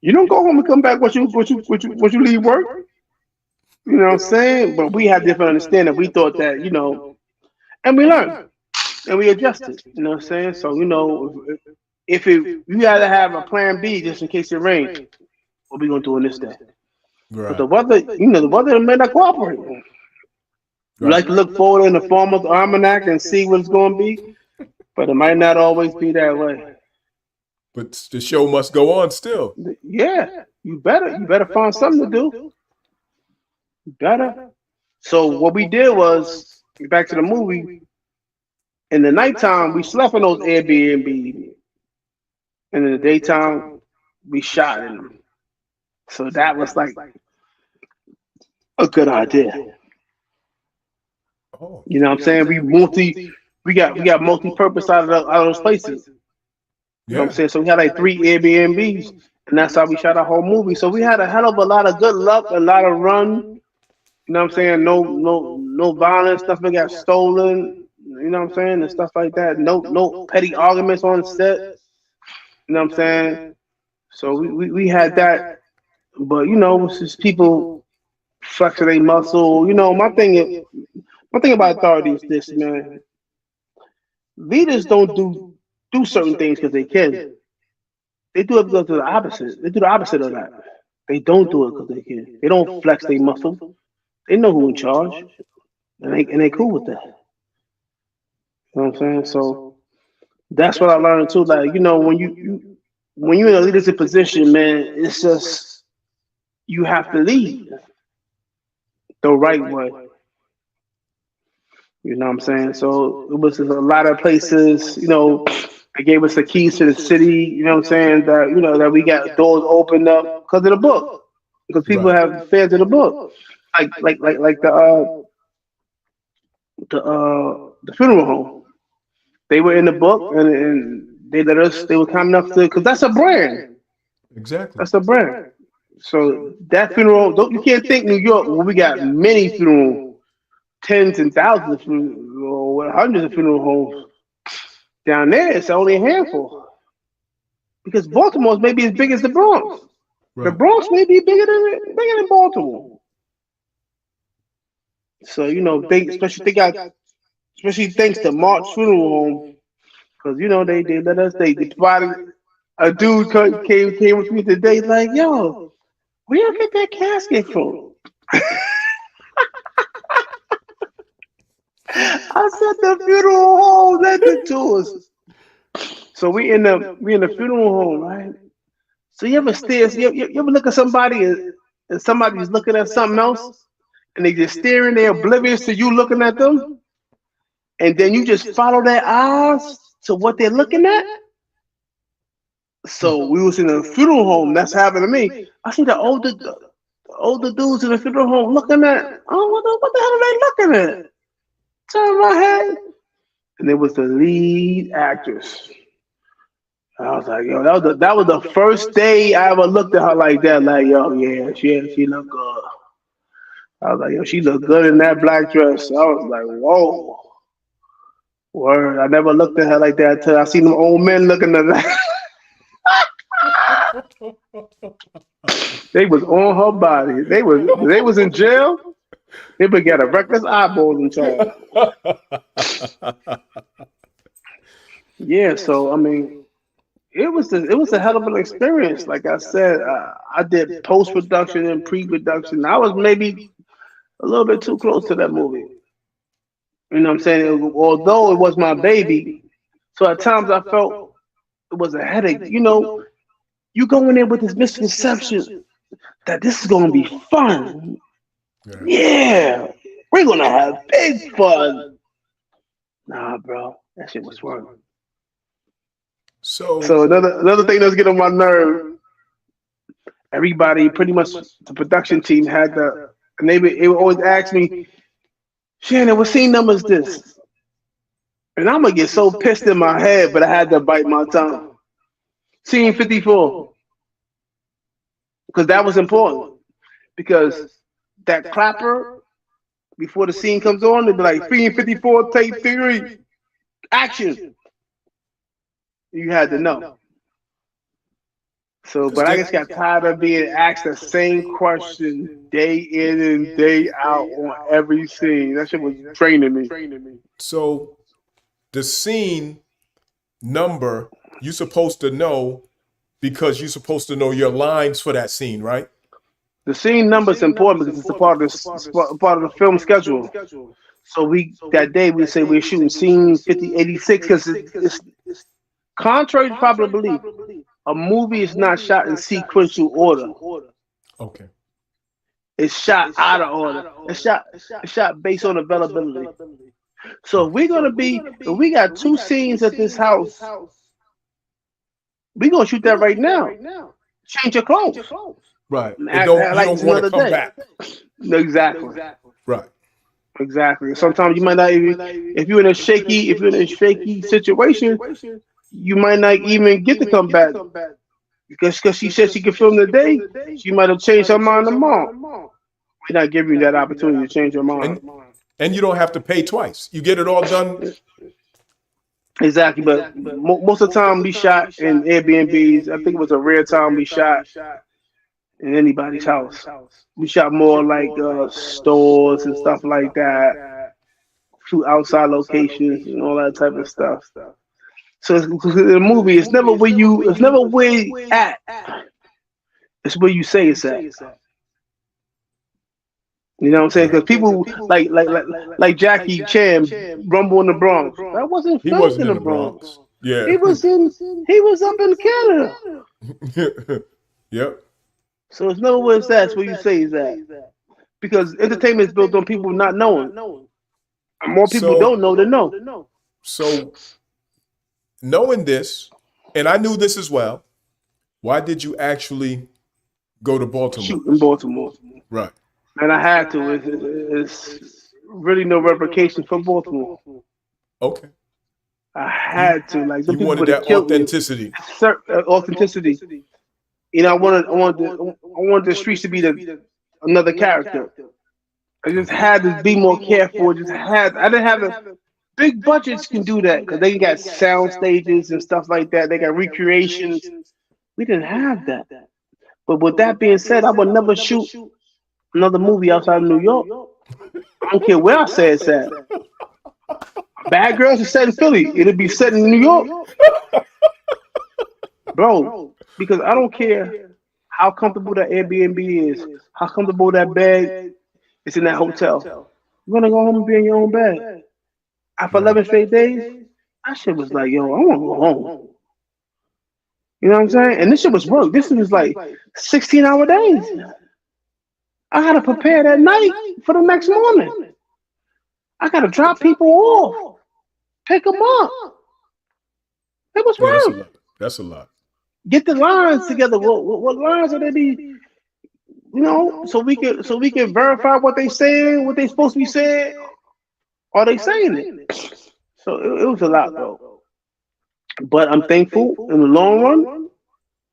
you don't go home and come back once you leave work. You know what I'm saying? But we had different understanding. We thought that and we learned and we adjusted. You know what I'm saying? So if you gotta have a plan B just in case it rains, what we gonna do on this day? Because Right. the weather may not cooperate. We Right. like to look forward in the farmer's almanac and see what it's gonna be, but it might not always be that way. But the show must go on still. Yeah, you better find something to do. You better. So what we did was back to the movie. In the nighttime, we slept in those Airbnb, and in the daytime, we shot in them. So that was like a good idea. Oh. You know what I'm saying? We got multi-purpose out of those places. You know what I'm Yeah. saying? So we had like three Airbnbs, and that's how we shot our whole movie. So we had a hell of a lot of good luck, a lot of run. You know what I'm saying? No violence, nothing got stolen. You know what I'm saying? And stuff like that. No petty arguments on set. You know what I'm saying? So we had that, but it's just people flexing their muscle. My thing about authority is this, man. Leaders don't do certain things because they can. They do it because of the opposite. They do the opposite of that. They don't do it because they can. They don't flex their muscle. They know who in charge, and they cool with that. You know what I'm saying? So that's what I learned too. Like when you're in a leadership position, man, it's just you have to lead the right way. You know what I'm saying? So it was just a lot of places. They gave us the keys to the city. You know what I'm saying? That we got doors opened up because of the book. Because people Right. have fans of the book, like the funeral home. They were in the book, and they let us. They were kind enough to, because that's a brand. Exactly. That's a brand. So that funeral, don't you can't think New York. Well, we got many funeral, tens and thousands of or hundreds of funeral homes down there. It's only a handful because Baltimore's maybe as big as the Bronx. The Right. Bronx may be bigger than Baltimore. So especially thanks to Mark's funeral home, because they let us they provided a dude came with me today like, yo, where you get that casket from? I said the funeral home lent it to us. So we in the funeral home, right? So you ever stare? You ever look at somebody and somebody's looking at something else and they just staring there oblivious to you looking at them, and then you just follow their eyes to what they're looking at. So we was in a funeral home. That's happened to me. I see the older dudes in the funeral home looking at. Oh, what the hell are they looking at? Turn my head, and it was the lead actress. I was like, yo, that was the first day I ever looked at her like that. Like, yo, yeah, she looked good. I was like, yo, she looked good in that black dress. I was like, whoa, word. I never looked at her like that until I seen them old men looking at that. They was on her body. They was in jail. They would get a reckless eyeball in charge. Yeah, so I mean, it was a hell of an experience. Like I said, I did post production and pre production. I was maybe a little bit too close to that movie. You know what I'm saying? Although it was my baby, so at times I felt it was a headache. You go in there with this misconception that this is gonna be fun. Yeah. Yeah, we're gonna have big fun. Nah, bro, that shit was work. So So another thing that's getting on my nerve. Everybody, pretty much the production team had and they would always ask me, Shannon, what scene number is this? And I'm gonna get so pissed in my head, but I had to bite my tongue. Scene 54, because that was important. Because that clapper before the scene comes on, they'd be like, scene 54, take 3, action. You had to know. So, but I just got tired of being asked the same question day in and day out on every scene. That shit was draining me. So the scene number you're supposed to know because you're supposed to know your lines for that scene, right? The scene number is important because it's a part of the film schedule. So that day we say we're shooting scene 5086 because it's contrary to popular belief. A movie is not shot in sequential order. Okay. It's shot out of order. It's shot based on availability. So if we got 2 scenes at this house, we're gonna shoot that right now. Change your clothes. Right. You You don't want to come back. Exactly. Right. Exactly. Sometimes you might not even if you're in a shaky situation, you might not even get to come back. Because she said she could film today, she might have changed her mind tomorrow. We're not giving you that opportunity to change your mind. And you don't have to pay twice. You get it all done. Exactly, but most of the time we shot in Airbnbs. I think it was a rare time we shot in anybody's house. We shot more like stores and stuff like that, shoot outside locations and all that type of stuff. So the movie, it's never where you at. It's where you say it's at. You know what I'm saying? Because people like Jackie Chan, Rumble in the Bronx. That wasn't filmed in the Bronx. Yeah. He was up in Canada. Yep. So it's never where it's at. It's where you say it's at. Because entertainment is built on people not knowing. And more people don't know than know. So knowing this, and I knew this as well, why did you actually go to Baltimore? Shoot in Baltimore. Right. And I had to. It's really no replication for Baltimore. Okay. I had to. Like some You people wanted would have that killed me. authenticity. Authenticity. I wanted the streets to be another character. I just had to be more careful. I didn't have big budgets can do that because they got sound stages and stuff like that. They got recreations. We didn't have that. But with that being said, I would never shoot another movie outside of New York. I don't care where I say it's at. Bad Girls is set in Philly. It'll be set in New York. Bro, because I don't care how comfortable that Airbnb is, how comfortable that bed is in that hotel. You're going to go home and be in your own bed. After 11 straight days, that shit was like, yo, I want to go home. You know what I'm saying? And this shit was work. This was like 16-hour days. I got to prepare that night for the next morning. I got to drop people off, pick them up. It was work. That's a lot. Get the lines together. What lines are they be? So we can verify what they saying, what they supposed to be saying. Are they saying it? So it was a lot, bro. But I'm thankful in the long run.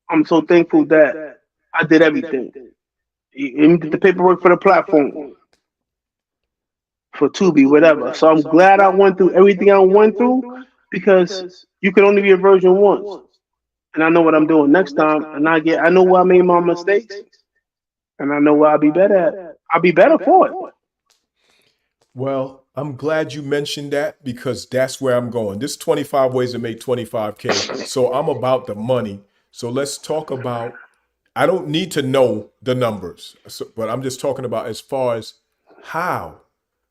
I'm so thankful that I did everything. Even did the paperwork for the platform, for Tubi, whatever. So I'm glad I went through everything I went through because you can only be a virgin once. And I know what I'm doing next time. And I know where I made my mistakes. And I know where I'll be better at. I'll be better for it. Well, I'm glad you mentioned that because that's where I'm going. This 25 ways to make 25K. So I'm about the money. So let's talk about, I don't need to know the numbers, but I'm just talking about as far as how,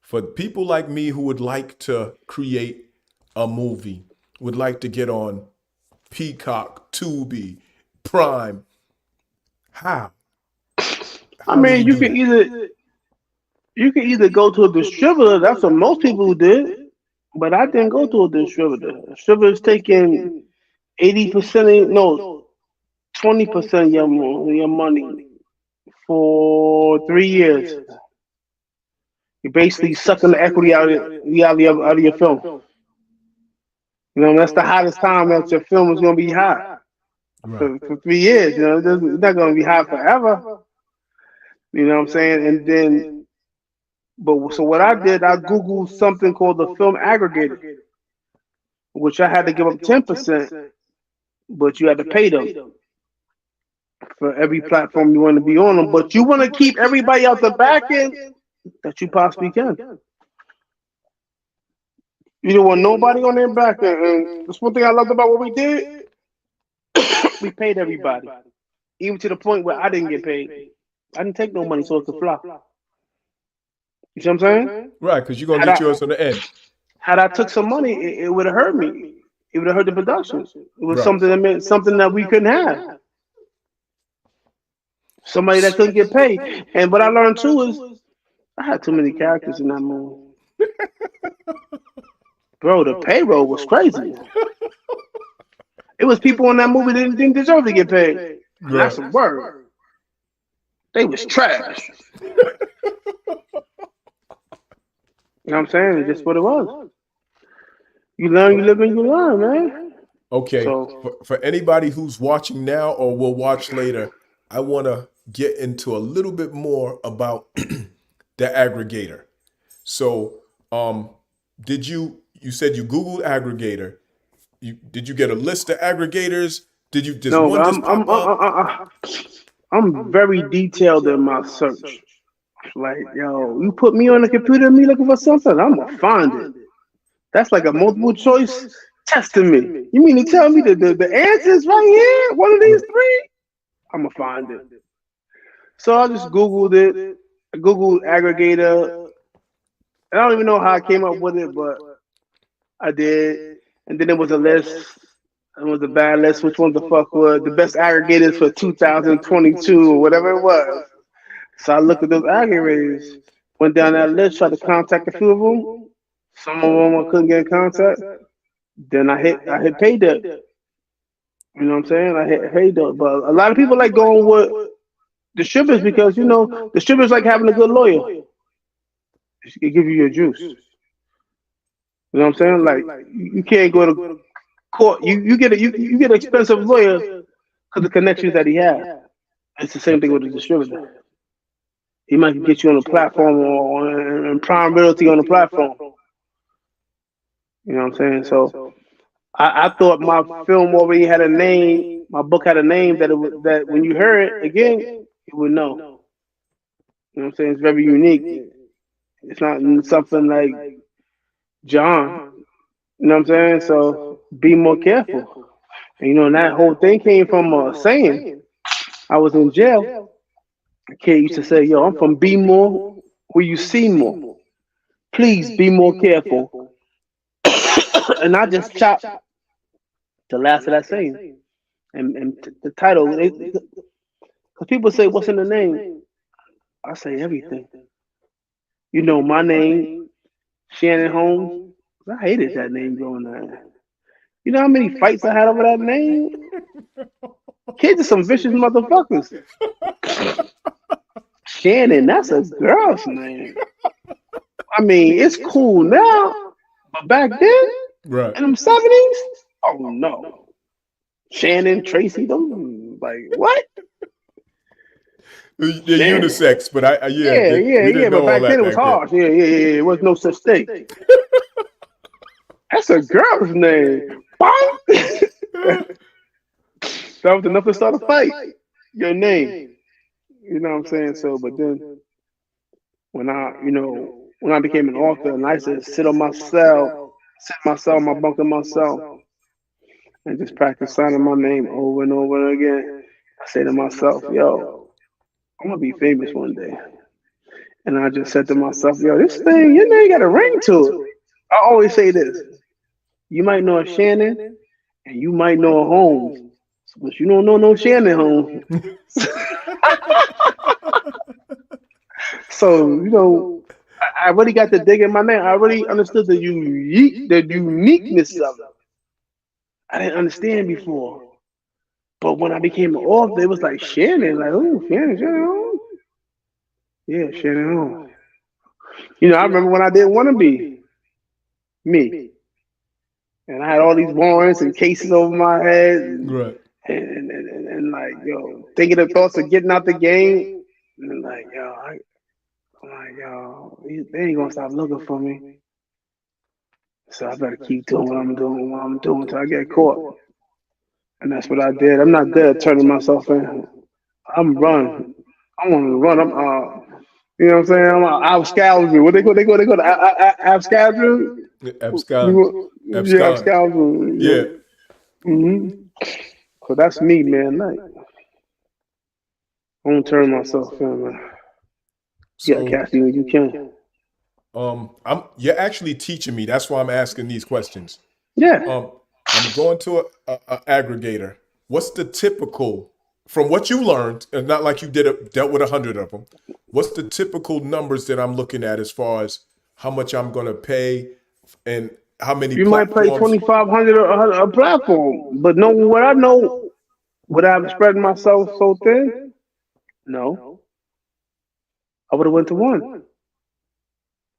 for people like me who would like to create a movie, would like to get on Peacock, Tubi, Prime. How? I How do we mean, do that? you can either go to a distributor. That's what most people did. But I didn't go to a distributor. Distributors taking 80% no 20% of your money for 3 years. You're basically sucking the equity out of your film. You know, that's the hottest time that your film is going to be hot Right. for 3 years. You know, it's not going to be hot forever. You know what I'm saying? And then, but so what I did, I Googled something called the film aggregator, which I had to give up 10%, but you had to pay them for every platform you want to be on them. But you want to keep everybody out the back end that you possibly can. You don't want nobody on their back end. And that's one thing I loved about what we did. We paid everybody, even to the point where I didn't get paid. I didn't take no money so it could fly. You see what I'm saying? Right, because you're going to get yours on the end. Had I took some money, it would have hurt me. It would have hurt the production. It was Right. something that meant something that we couldn't have. Somebody that couldn't get paid. And what I learned too is I had too many characters in that movie. Bro, the payroll was crazy. It was people in that movie that didn't deserve to get paid. And that's a word. They was trash. You know what I'm saying? It's just what it was. You learn, you live, and you learn, man. Okay. So, For anybody who's watching now or will watch later, I want to get into a little bit more about the aggregator. So, did you said you Googled aggregator? Did you get a list of aggregators? Did you just no, one just pop up? I'm very detailed in my search. Like, yo, you put me on the computer and me looking for something, I'm gonna find it. That's like a multiple choice testing me. You mean to tell me that the answer's right here? One of these three? I'm gonna find it. So I just Googled it. I Googled aggregator. I don't even know how I came up with it, but I did. And then there was a list. It was a bad list. Which one the fuck were the best aggregators for 2022 or whatever it was? So I looked at those aggregators, went down that list, tried to contact a few of them. Some of them I couldn't get in contact. Then I hit pay dirt. You know what I'm saying? I hit pay dirt. But a lot of people like going with distributors because you know distributors like having a good lawyer. It give you your juice. You know what I'm saying? Like you can't go to court. You get an expensive lawyer because of the connections that he has. It's the same thing with the distributor. He might get you on the platform or in prime realty on the platform. You know what I'm saying? So I thought my film already had a name. My book had a name that when you hear it again, you would know. You know what I'm saying? It's very unique. It's not something like John. You know what I'm saying? So be more careful. And you know, and that whole thing came from a saying. I was in jail. A kid used to say, yo, I'm from Be More where you see more. Please be more careful. And I just chopped the last of that saying. And the title, because people say, what's in the name? I say everything. You know, my name, Shannon Holmes. I hated that name growing up. You know how many fights I had over that name? Kids are some vicious motherfuckers. Shannon, that's a girl's name. I mean, it's cool now, but back then, Right. in them 70s, Oh no, Shannon, Tracy, them like what? They're Shannon. unisex, but yeah, Yeah, yeah, we yeah. didn't But know all back that then it was back then. harsh. Yeah, yeah, yeah. There was no such thing. That's a girl's name. Bang! That was enough to start a fight. Your name. You know what I'm saying? So, but then when I became an author and I used to sit in my cell, my bunk in my cell, and just practice signing my name over and over again, I say to myself, yo, I'm gonna be famous one day. And I just said to myself, yo, this thing, your name got a ring to it. I always say this. You might know a Shannon and you might know a Holmes, but you don't know no Shannon Holmes. So, I really got to dig in my name. I really understood the uniqueness of it. I didn't understand before. But when I became an author, it was like Shannon, like, oh, Shannon Holmes. Yeah, Shannon Holmes. I remember when I didn't want to be me. And I had all these warrants and cases over my head Right. and like, yo, thinking of thoughts of getting out the game. And like, I'm like, yo, they ain't gonna stop looking for me. So I better keep doing what I'm doing until I get caught. And that's what I did. I'm not good at turning myself in. I'm run. I want to run. You know what I'm saying? I'm out scoundrel. What they go to out scoundrel. Abscond. Yeah, out Abscond. scoundrel. Yeah. Yeah. Mm-hmm. So that's me, man. Like, I don't turn myself in, man. Yeah, So Cassie, when you can. you're actually teaching me. That's why I'm asking these questions. Yeah. Um, I'm going to a aggregator. What's the typical, from what you learned, and not like you dealt with 100 of them? What's the typical numbers that I'm looking at as far as how much I'm going to pay and how many You might pay platforms? 2,500 a platform, but knowing what I know, would I have spread myself so thin? No, I would have went to one,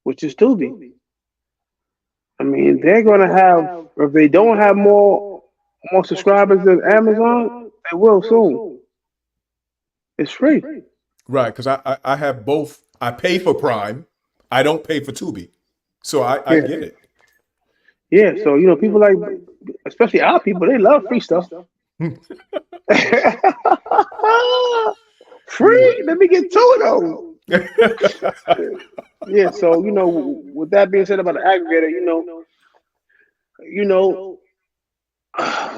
which is Tubi. I mean, they're gonna have if they don't have more subscribers than Amazon, they will soon. It's free. Right, because I have both. I pay for Prime. I don't pay for Tubi. So I Yeah, get it. yeah. So people like, especially our people, they love free stuff. Free? Let me get to it though. Yeah. So with that being said about the aggregator, you know,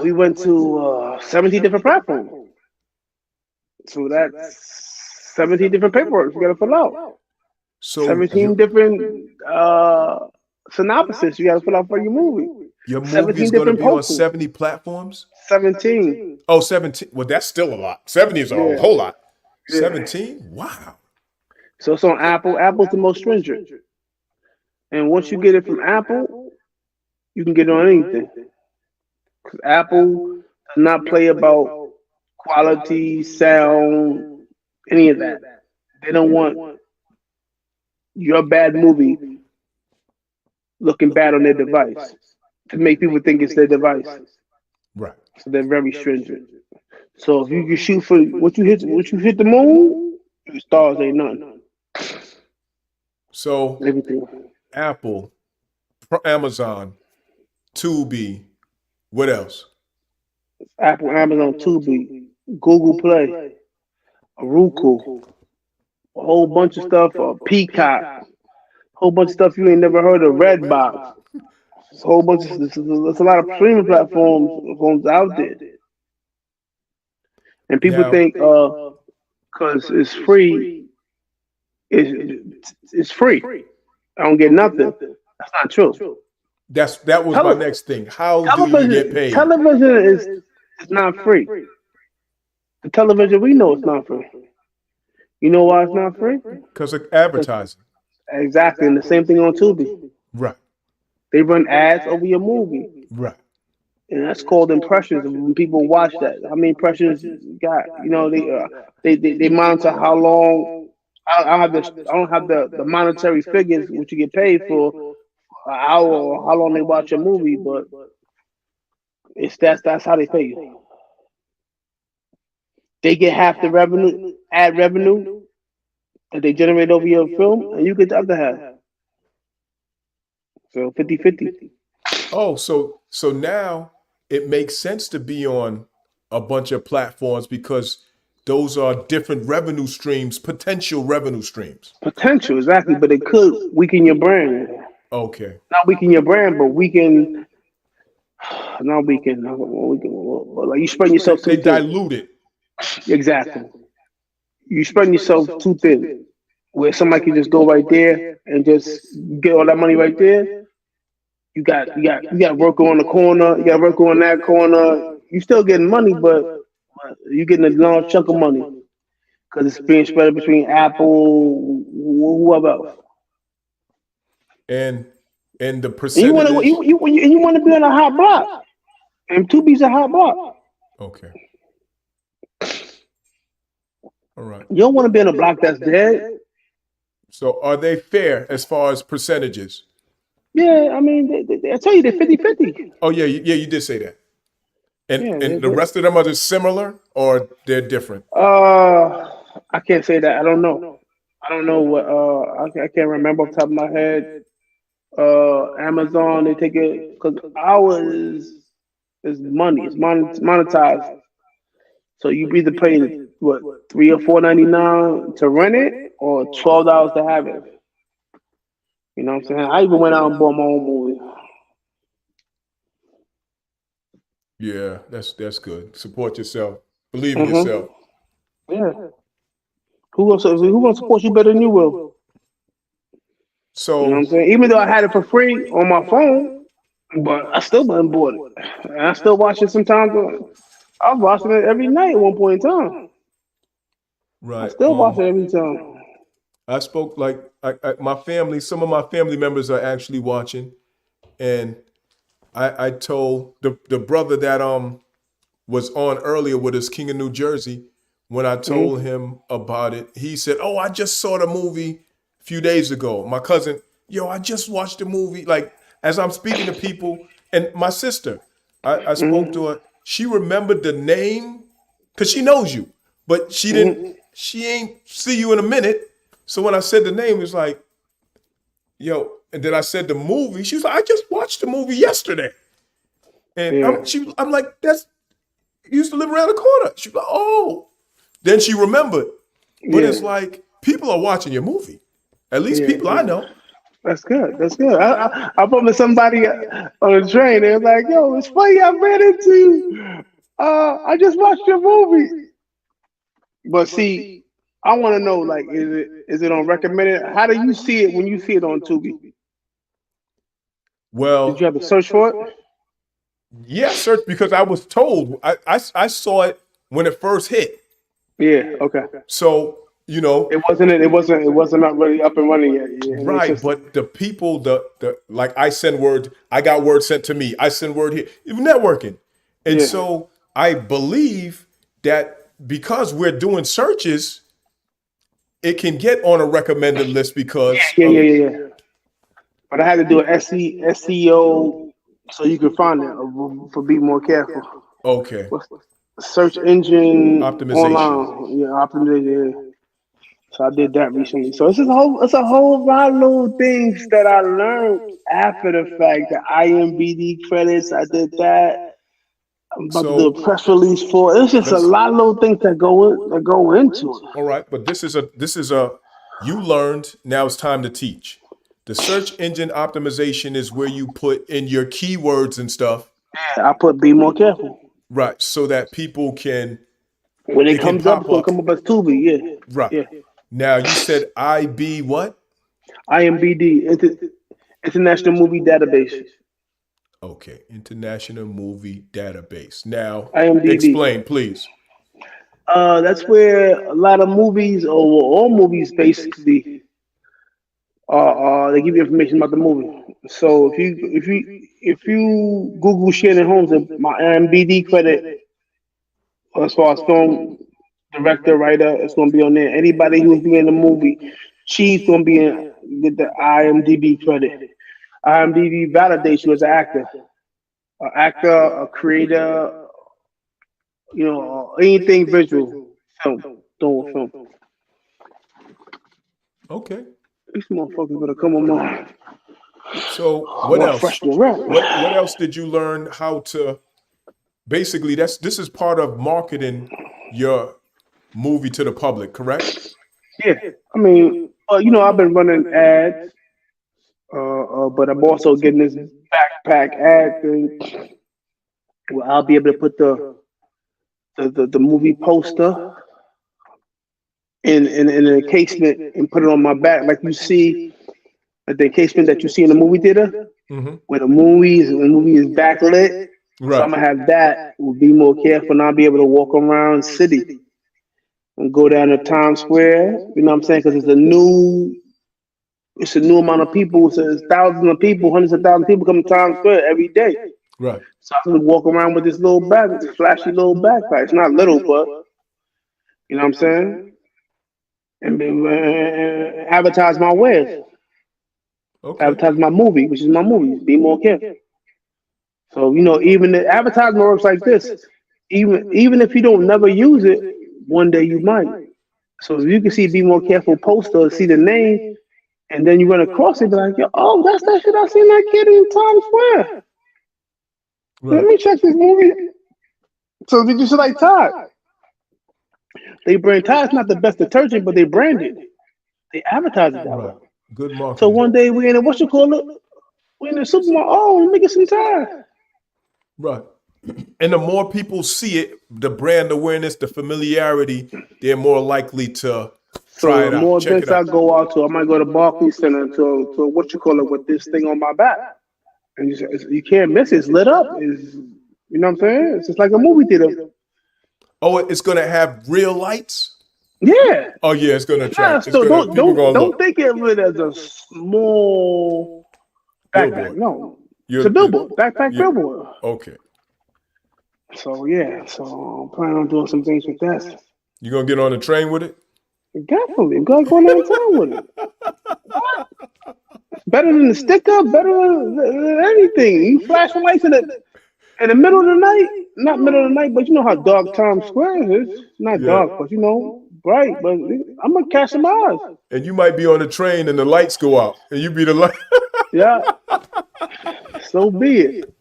we went to 17 different platforms. So that's 17 different paperwork you got to fill out. So 17 different synopsis you got to fill out for your movie. your movie 17 is going to different be on posters. 70 platforms? 17. Oh, 17. Well, that's still a lot. 70 is a Yeah. whole lot. Yeah. 17? Wow. So it's on Apple. Apple's the most stringent. And once you get it from Apple, you can get it on anything. Because Apple does not play about quality, sound, any of that. They don't want your bad movie looking bad on their device to make people think it's their device. Right. So they're very stringent. So if you can shoot for what you hit the moon, your stars ain't none. So Everything. Apple, Amazon, Tubi, what else? Apple, Amazon, Tubi, Google Play, Roku, a whole bunch of stuff, Peacock, a whole bunch of stuff you ain't never heard of, Redbox. There's a whole bunch of there's a lot of streaming platforms out there. And people Now, think because it's free, it's free. I don't get nothing. That's not true. that was my next thing. How do you get paid? Television is not free. The television we know it's not free. You know why it's not free? Because of advertising. Exactly, and the same thing on Tubi. Right. They run ads over your movie, Right. and that's called impressions. When people watch that, how many impressions you got? They monitor how long. I don't have the monetary figures what you get paid for an hour or how long they watch a movie, but It's that's how they pay you. They get half the revenue, ad revenue that they generate over your film, and you get the other half. So 50-50. Oh, so now it makes sense to be on a bunch of platforms because those are different revenue streams, potential revenue streams. Potential, exactly, but it could weaken your brand. Okay. Not weaken your brand, but weaken, not weaken, like you spread yourself They too thin. dilute it. Exactly. You spread yourself too thin, where somebody can just go right there and just get all that money right there. You got work on the corner. You got work on that corner. You still getting money, but you getting a large chunk of money because it's being spread between Apple, whoever else. And the And you want to percentages. you want to be on a hot block, and Tubi's a hot block. Okay. All right. You don't want to be on a block that's dead. So are they fair as far as percentages? Yeah, I mean, I tell you, they're 50-50. Oh yeah, yeah, you did say that. Yeah, And the rest of them are just similar or they're different? I can't say that. I don't know. I don't know what. I can't remember off the top of my head. Amazon, they take it because ours is money. It's monetized. So you either pay what $3 or $4.99 to rent it, or $12 to have it. You know what I'm saying? I even went out and bought my own movie. Yeah, that's good. Support yourself. Believe in Mm-hmm. yourself. Yeah. Who gonna support you better than you will? You know what So I'm saying? Even though I had it for free on my phone, but I still went and bought it. And I still watch it sometimes. I was watching it every night at one point in time. I right. still watch it every time. I spoke like my family. Some of my family members are actually watching, and I told the brother that was on earlier with us, King of New Jersey. When I told Mm-hmm. him about it, he said, "Oh, I just saw the movie a few days ago." My cousin, yo, I just watched the movie. Like as I'm speaking to people, and my sister, I spoke Mm-hmm. to her. She remembered the name because she knows you, but she didn't. Mm-hmm. She ain't see you in a minute. So when I said the name, it was like, yo, and then I said the movie. She was like, I just watched the movie yesterday. And Yeah. I'm like, that's you used to live around the corner. She was like, oh. Then she remembered. But Yeah. it's like people are watching your movie. At least Yeah. people I know. That's good. That's good. I bumped somebody on a train. They was like, "Yo, it's funny. I ran into you. I just watched your movie." But see, I want to know, like, is it on recommended? How do you see it when you see it on Tubi? Did you Well, have to search for it? yeah, search because I was told I saw it when it first hit. Yeah. Okay. So, you know, It wasn't. It wasn't not really up and running yet. Yeah, in their right, system. but the people, the like I send word, I got word sent to me. I send word here. Networking. And Yeah. so I believe that because we're doing searches, it can get on a recommended list because Yeah. Yeah. of Yeah. Yeah. But I had to do an SEO so you can find it. For be more careful. okay, What's search engine optimization. online? Yeah, optimization. Yeah. So I did that recently. So it's a whole lot of little things that I learned after the fact. The IMBD credits, I did that. I'm about to do a So press release for it. It's just a let's lot of little things that go into it. all right, but this is a you learned, now it's time to teach. The search engine optimization is where you put in your keywords and stuff, I put be more careful. right, so that people can When it it can comes up, it's pop gonna up. come up as Tubi. Yeah, Right. yeah. Now you said IB what? IMBD, International Movie Database. Okay, International Movie Database. Now, IMDb. explain, please. That's where a lot of movies, or all movies, basically, they give you information about the movie. So if you Google Shannon Holmes, and my IMDb credit as far as film director, writer, it's gonna be on there. Anybody who's be in the movie, she's gonna be in get the IMDb credit. IMDb validates you as an actor. an actor, a creator, anything visual, film, doing film. Okay. These motherfuckers better come on my So what more else? fresh than rap. What else did you learn how to? Basically, this is part of marketing your movie to the public, correct? Yeah, I mean, I've been running ads, but I'm also getting this backpack ad thing where I'll be able to put the movie poster in the encasement and put it on my back, like you see at the encasement that you see in the movie theater, Mm-hmm. where the movie is backlit. So I'm Right. gonna have that. We'll be more careful, and I'll be able to walk around city and go down to Times Square. You know what I'm saying? Because it's a new amount of people. So it's thousands of people, hundreds of thousands of people come to Times Square every day. Right. So I can walk around with this little bag, this flashy little backpack. It's not little, but you know what I'm saying? And advertise my wares, Okay. advertise my movie, which is my movie. Be more careful. So even the advertisement works like this. Even if you don't never use it, one day you might. So if you can see Be More Careful poster, see the name, and then you run across it, be like, yo, oh, that's that shit I seen that kid in Times Square. Let Right. me check this movie. So did you see like Tide? They brand Tide's not the best detergent, but they brand it. They advertise it that way. Right. Good So marketing. one day we in a what you call it? We in the supermarket. Oh, let me get some Tide. Right. And the more people see it, the brand awareness, the familiarity, they're more likely to try So the it out, more check it events I out. go out to, I might go to Barclays Center to what you call it with this thing on my back, and you can't miss it. It's lit up. You know what I'm saying? It's just like a movie theater. Oh, it's gonna have real lights? Yeah. Oh yeah, it's gonna Yeah. attract. It's So gonna people gonna don't look. think of it as a small backpack. Billboard. No, it's a You're billboard. Backpack yeah. billboard. Okay. So yeah. So I'm planning on doing some things with that. You gonna get on the train with it? Definitely, I'm gonna go downtown with it. Better than the sticker. Better than anything. You flashing lights in the middle of the night, not middle of the night, but you know how dark Times Square is. Not Yeah. dark, but bright. But I'm gonna catch some eyes. And you might be on the train and the lights go out, and you be the light. Yeah, so be it.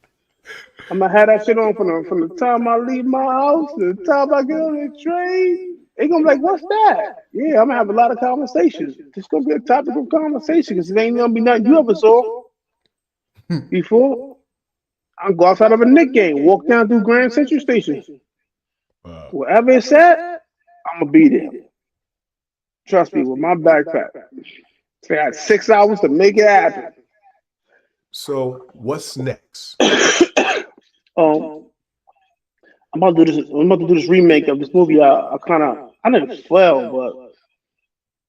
I'm gonna have that shit on from the time I leave my house to the time I get on the train. They gonna be like, "What's that?" Yeah, I'm gonna have a lot of conversations. It's gonna be a topic of conversation because it ain't gonna be nothing you ever saw before. I'll go outside of a Knick game, walk down through Grand Central Station. Wow. Wherever it's at, I'm gonna be there. Trust me, with my backpack. So I had 6 hours to make it happen. So what's next? I'm about to do this. I'm about to do this remake of this movie. I never fell, but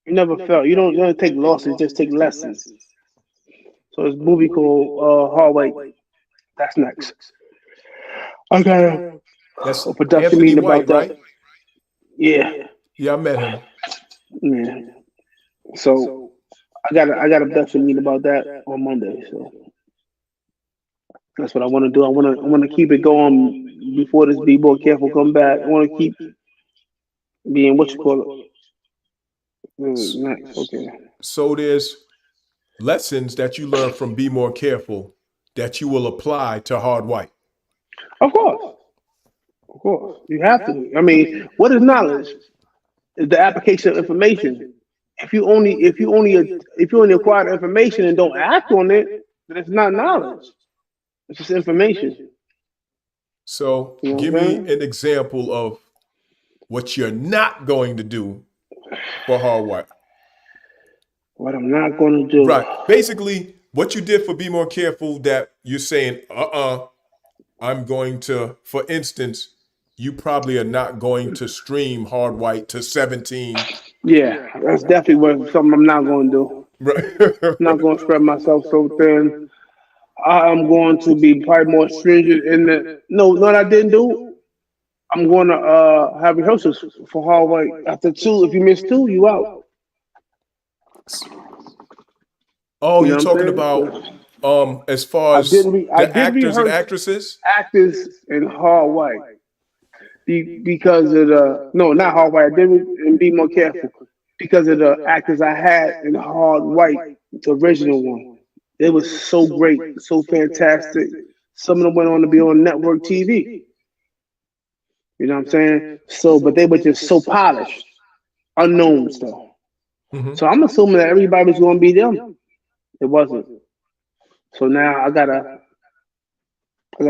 you never fell. You don't take losses, just take lessons. So it's a movie called Hallway. That's next. I got That's a production Anthony meeting White, about that. right? Yeah, Yeah, I met him. yeah. So I got a production meeting about that on Monday. So that's what I want to do. I want to keep it going before this Be More Careful come back. I want to keep being what you call it. Nice. Okay. So there's lessons that you learn from Be More Careful that you will apply to Hard White. Of course. Of course. You have to. I mean, what is knowledge? Is the application of information. If you only acquire the information and don't act on it, then it's not knowledge. It's just information. So You know give what I'm me saying? an example of what you're not going to do for Hard White. What I'm not going to do. Right. Basically, what you did for Be More Careful that you're saying, I'm going to, for instance, you probably are not going to stream Hard White to 17. Yeah, that's definitely something I'm not going to do. Right. I'm not going to spread myself so thin. I'm going to be probably more stringent in the. No, what I didn't do. I'm going to have rehearsals for hallway. After two, if you miss two, you out. Oh, You know you're what I'm talking saying? about As far I as I the did actors and rehearse actresses? actors in hard white because of the no, not hard white. I did and be more careful because of the actors I had in hard white, the original one. It was so great, so fantastic. Some of them went on to be on network TV. You know what I'm saying? So, but they were just so polished, unknowns though. Hmm. So I'm assuming that everybody's going to be them. It wasn't. So now I gotta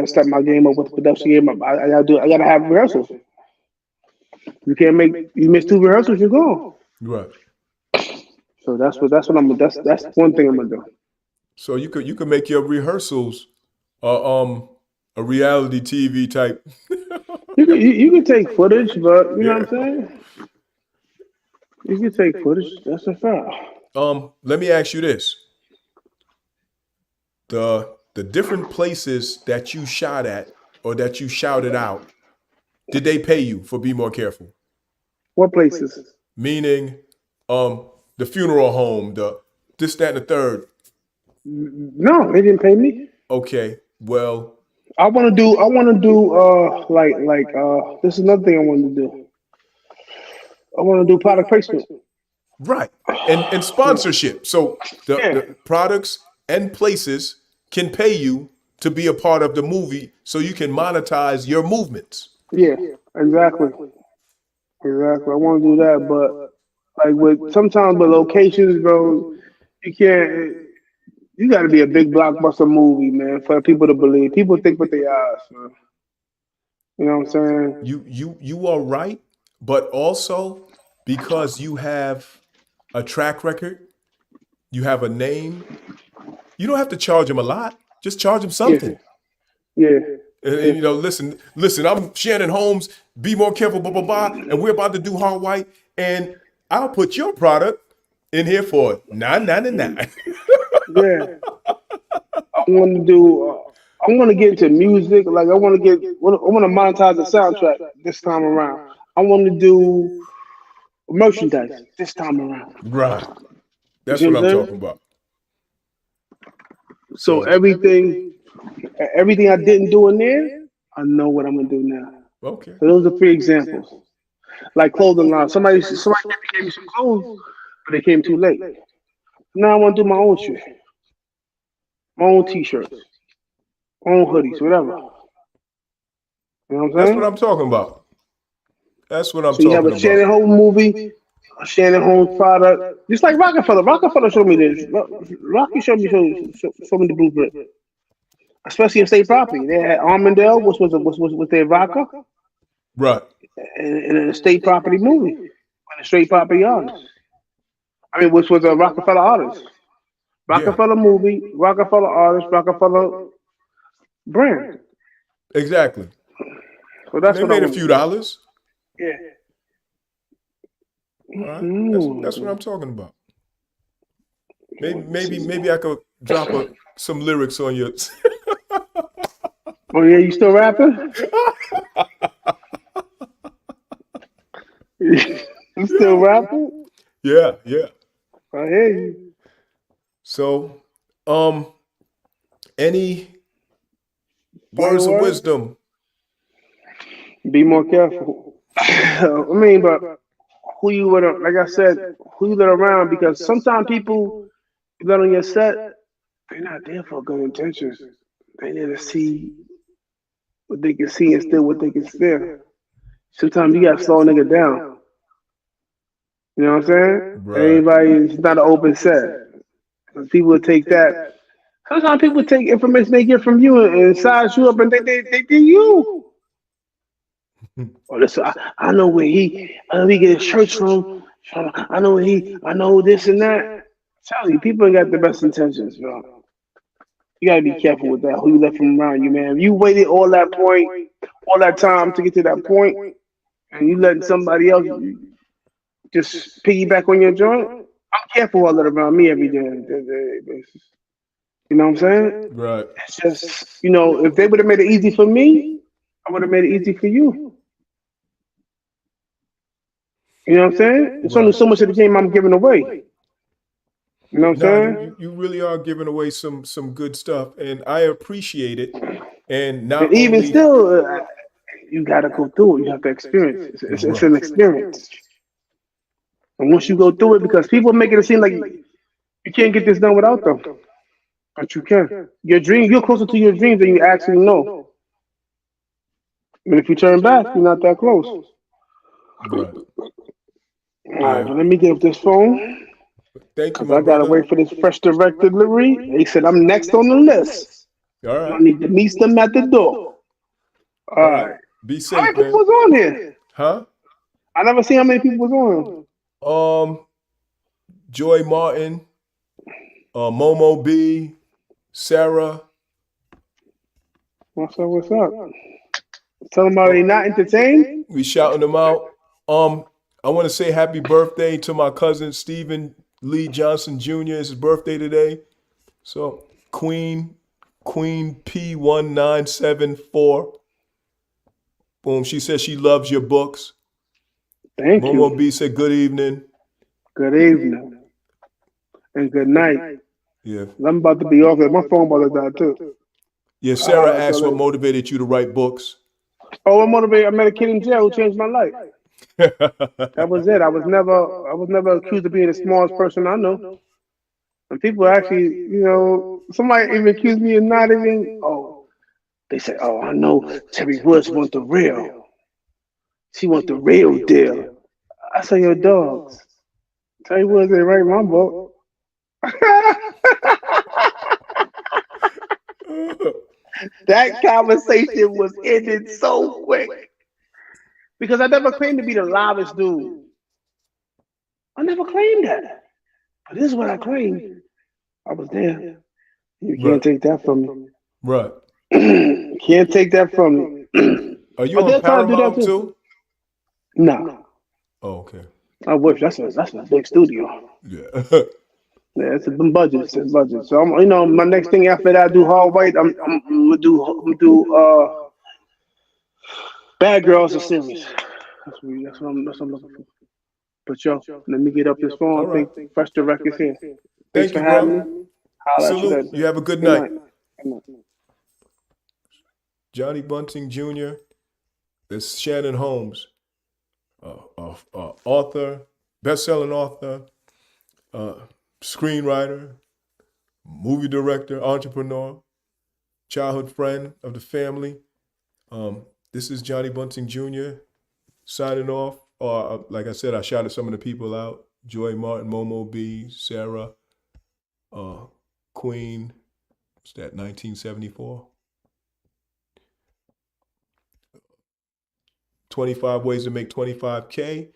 step my game up with the production game up. I gotta have rehearsals. You can't make you miss two rehearsals, you're gone. Right. So that's one thing I'm gonna do. So you could make your rehearsals uh, um a reality TV type. You can take footage, but you know what Yeah. I'm saying. You can take footage. That's a fact. Let me ask you this: the different places that you shot at or that you shouted out, did they pay you for Be More Careful? What places? Meaning, the funeral home, the this, that, and the third. No, they didn't pay me. Okay, well, I want to do. I want to do. This is another thing I want to do. I want to do product placement. right, and Yeah. sponsorship. So Yeah. the products and places can pay you to be a part of the movie, so you can monetize your movements. Yeah. Exactly. Exactly. I want to do that, but like with sometimes with locations, bro, you can't. You got to be a big blockbuster movie, man, for people to believe. People think with their eyes, man. You know what I'm saying? You are right, but also because you have a track record, you have a name. You don't have to charge them a lot. Just charge them Yeah, something. yeah, And, yeah, you know, listen. I'm Shannon Holmes. Be more careful, blah blah blah. And we're about to do hard white, and I'll put your product in here for 9.99. yeah. I want to do. I want to get into music. Like I want to get. I want to monetize the soundtrack this time around. I want to do merchandise this time around. Right. You That's see what what I'm I'm talking saying? about. So So everything I didn't do in there, I know what I'm gonna do now. okay. So those are three examples. Like clothing line. Somebody gave me some clothes, but they came too late. Now I want to do my own shit, my own t-shirts, my own hoodies, whatever. You know what I'm That's what saying? I'm talking about. That's what I'm So you have talking a about. Shannon Holmes movie, a Shannon Holmes product, just like Rockefeller. Rockefeller showed me this. Rocky showed me the blueprint, especially in state property. They had Armandale, which was their vodka, Right. and a state property movie, and a straight property artist. I mean, which was a Rockefeller artist. Yeah. Rockefeller movie, Rockefeller artist, Rockefeller brand. Exactly. So And that's they what I made a want few to do. dollars. Yeah. All right. That's what I'm Mm. talking about. Maybe I could drop some lyrics on your. Oh yeah, you still rapping? You still rapping? Yeah, yeah. I hear you. So, um, any Final words of word? wisdom? Be more careful. I mean, but who you let, like I said, who you let around because sometimes people you let on your set, they're not there for good intentions. They there to see what they can see and still what they can steal. Sometimes you gotta slow a nigga down. You know what I'm saying? Right. Everybody's not an open set. 'Cause people will take that. Sometimes people take information they get from you and size you up and they you. Oh, listen, I know where I know he get his shirts from. I know this and that. I'm telling you, people ain't got the best intentions, bro. You gotta be careful with that. Who you let from around you, man. If you waited all that time to get to that point, and you letting somebody else just piggyback on your joint, I'm careful who I let around me every day basis. You know what I'm saying? Right. It's just, if they would have made it easy for me, I would have made it easy for you. You know what I'm saying? It's only Right. so much of the game I'm giving away. You know what I'm Nah, saying? you really are giving away some good stuff, and I appreciate it. And not And even only still, you got to go through it. You have to experience. It's right, an experience. And once you go through it, because people make it seem like you can't get this done without them, but you can. Your dream, you're closer to your dreams than you actually know. But if you turn back, you're not that close. All right, right, yeah. but let me get up this phone Thank you, because my I gotta brother. wait for this fresh direct delivery. They said I'm next on the list. All I right, need to meet them at the door. All all right. right. Be How many safe, people man. was on here? Huh? I never seen how many people was on. Um, Joy Martin, Momo B, Sarah. What's up? What's up? Tell them are they not entertained? We shouting them out. I want to say happy birthday to my cousin Stephen Lee Johnson Jr. It's his birthday today. So Queen P1974. Boom. She says she loves your books. Thank Momo you. B said good evening. Good evening and good night. Yeah. I'm about to be off. My phone about to die too. Yeah. I'll Sarah holler at y'all asked what later. motivated you to write books. Oh, I'm motivated. I met a kid in jail who changed my life. That was it. I was never accused of being the smartest person I know. And people actually, somebody even accused me of not even. Oh, they said, "Oh, I know Terry Woods want the real. She want the real deal." I say, "Your dogs." Terry Woods ain't write my book. That conversation was ended so quick because I never claimed to be the loudest dude. I never claimed that. But this is what I claimed. I was there. You can't Right. take that from me. Right. Can't take that from me. Are you But on they're trying to do that Paramount too. too? Nah, Oh, okay. I wish that's a big studio. Yeah. Yeah, it's a budget. It's a budget. So my next thing after that, I do Hall White. I'm gonna do Bad Girls, a series. That's what I'm looking for. But yo, let me get up this phone. All I right. think Fresh Direct is here. Thanks Thank for you, having bro. me. Holla at you Salute. later. You have a good Good night. night. Good night. Johnny Bunting Jr. This Shannon Holmes, author, best-selling author, uh, screenwriter, movie director, entrepreneur, childhood friend of the family. This is Johnny Bunting Jr. signing off. Like I said, I shouted some of the people out: Joy Martin, Momo B, Sarah, uh, Queen. What's that? 1974. 25 ways to make 25K.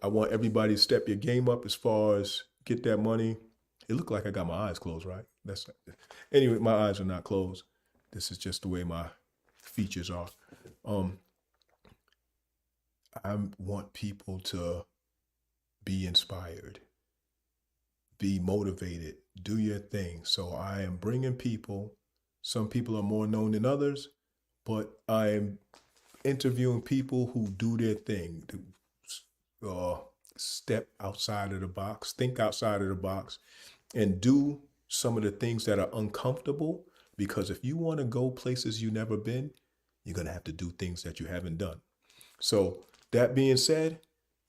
I want everybody to step your game up as far as get that money. It looked like I got my eyes closed, right? Anyway. My eyes are not closed. This is just the way my features are. I want people to be inspired, be motivated, do your thing. So I am bringing people. Some people are more known than others, but I am interviewing people who do their thing, step outside of the box, think outside of the box, and do some of the things that are uncomfortable. Because if you want to go places you've never been, you're going to have to do things that you haven't done. So, that being said,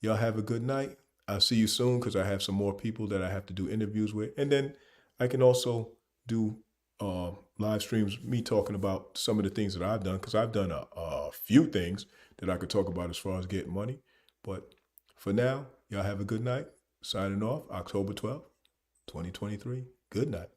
y'all have a good night. I'll see you soon because I have some more people that I have to do interviews with. And then I can also do live streams, me talking about some of the things that I've done, because I've done a few things that I could talk about as far as getting money. But for now, y'all have a good night. Signing off, October 12th, 2023. Good night.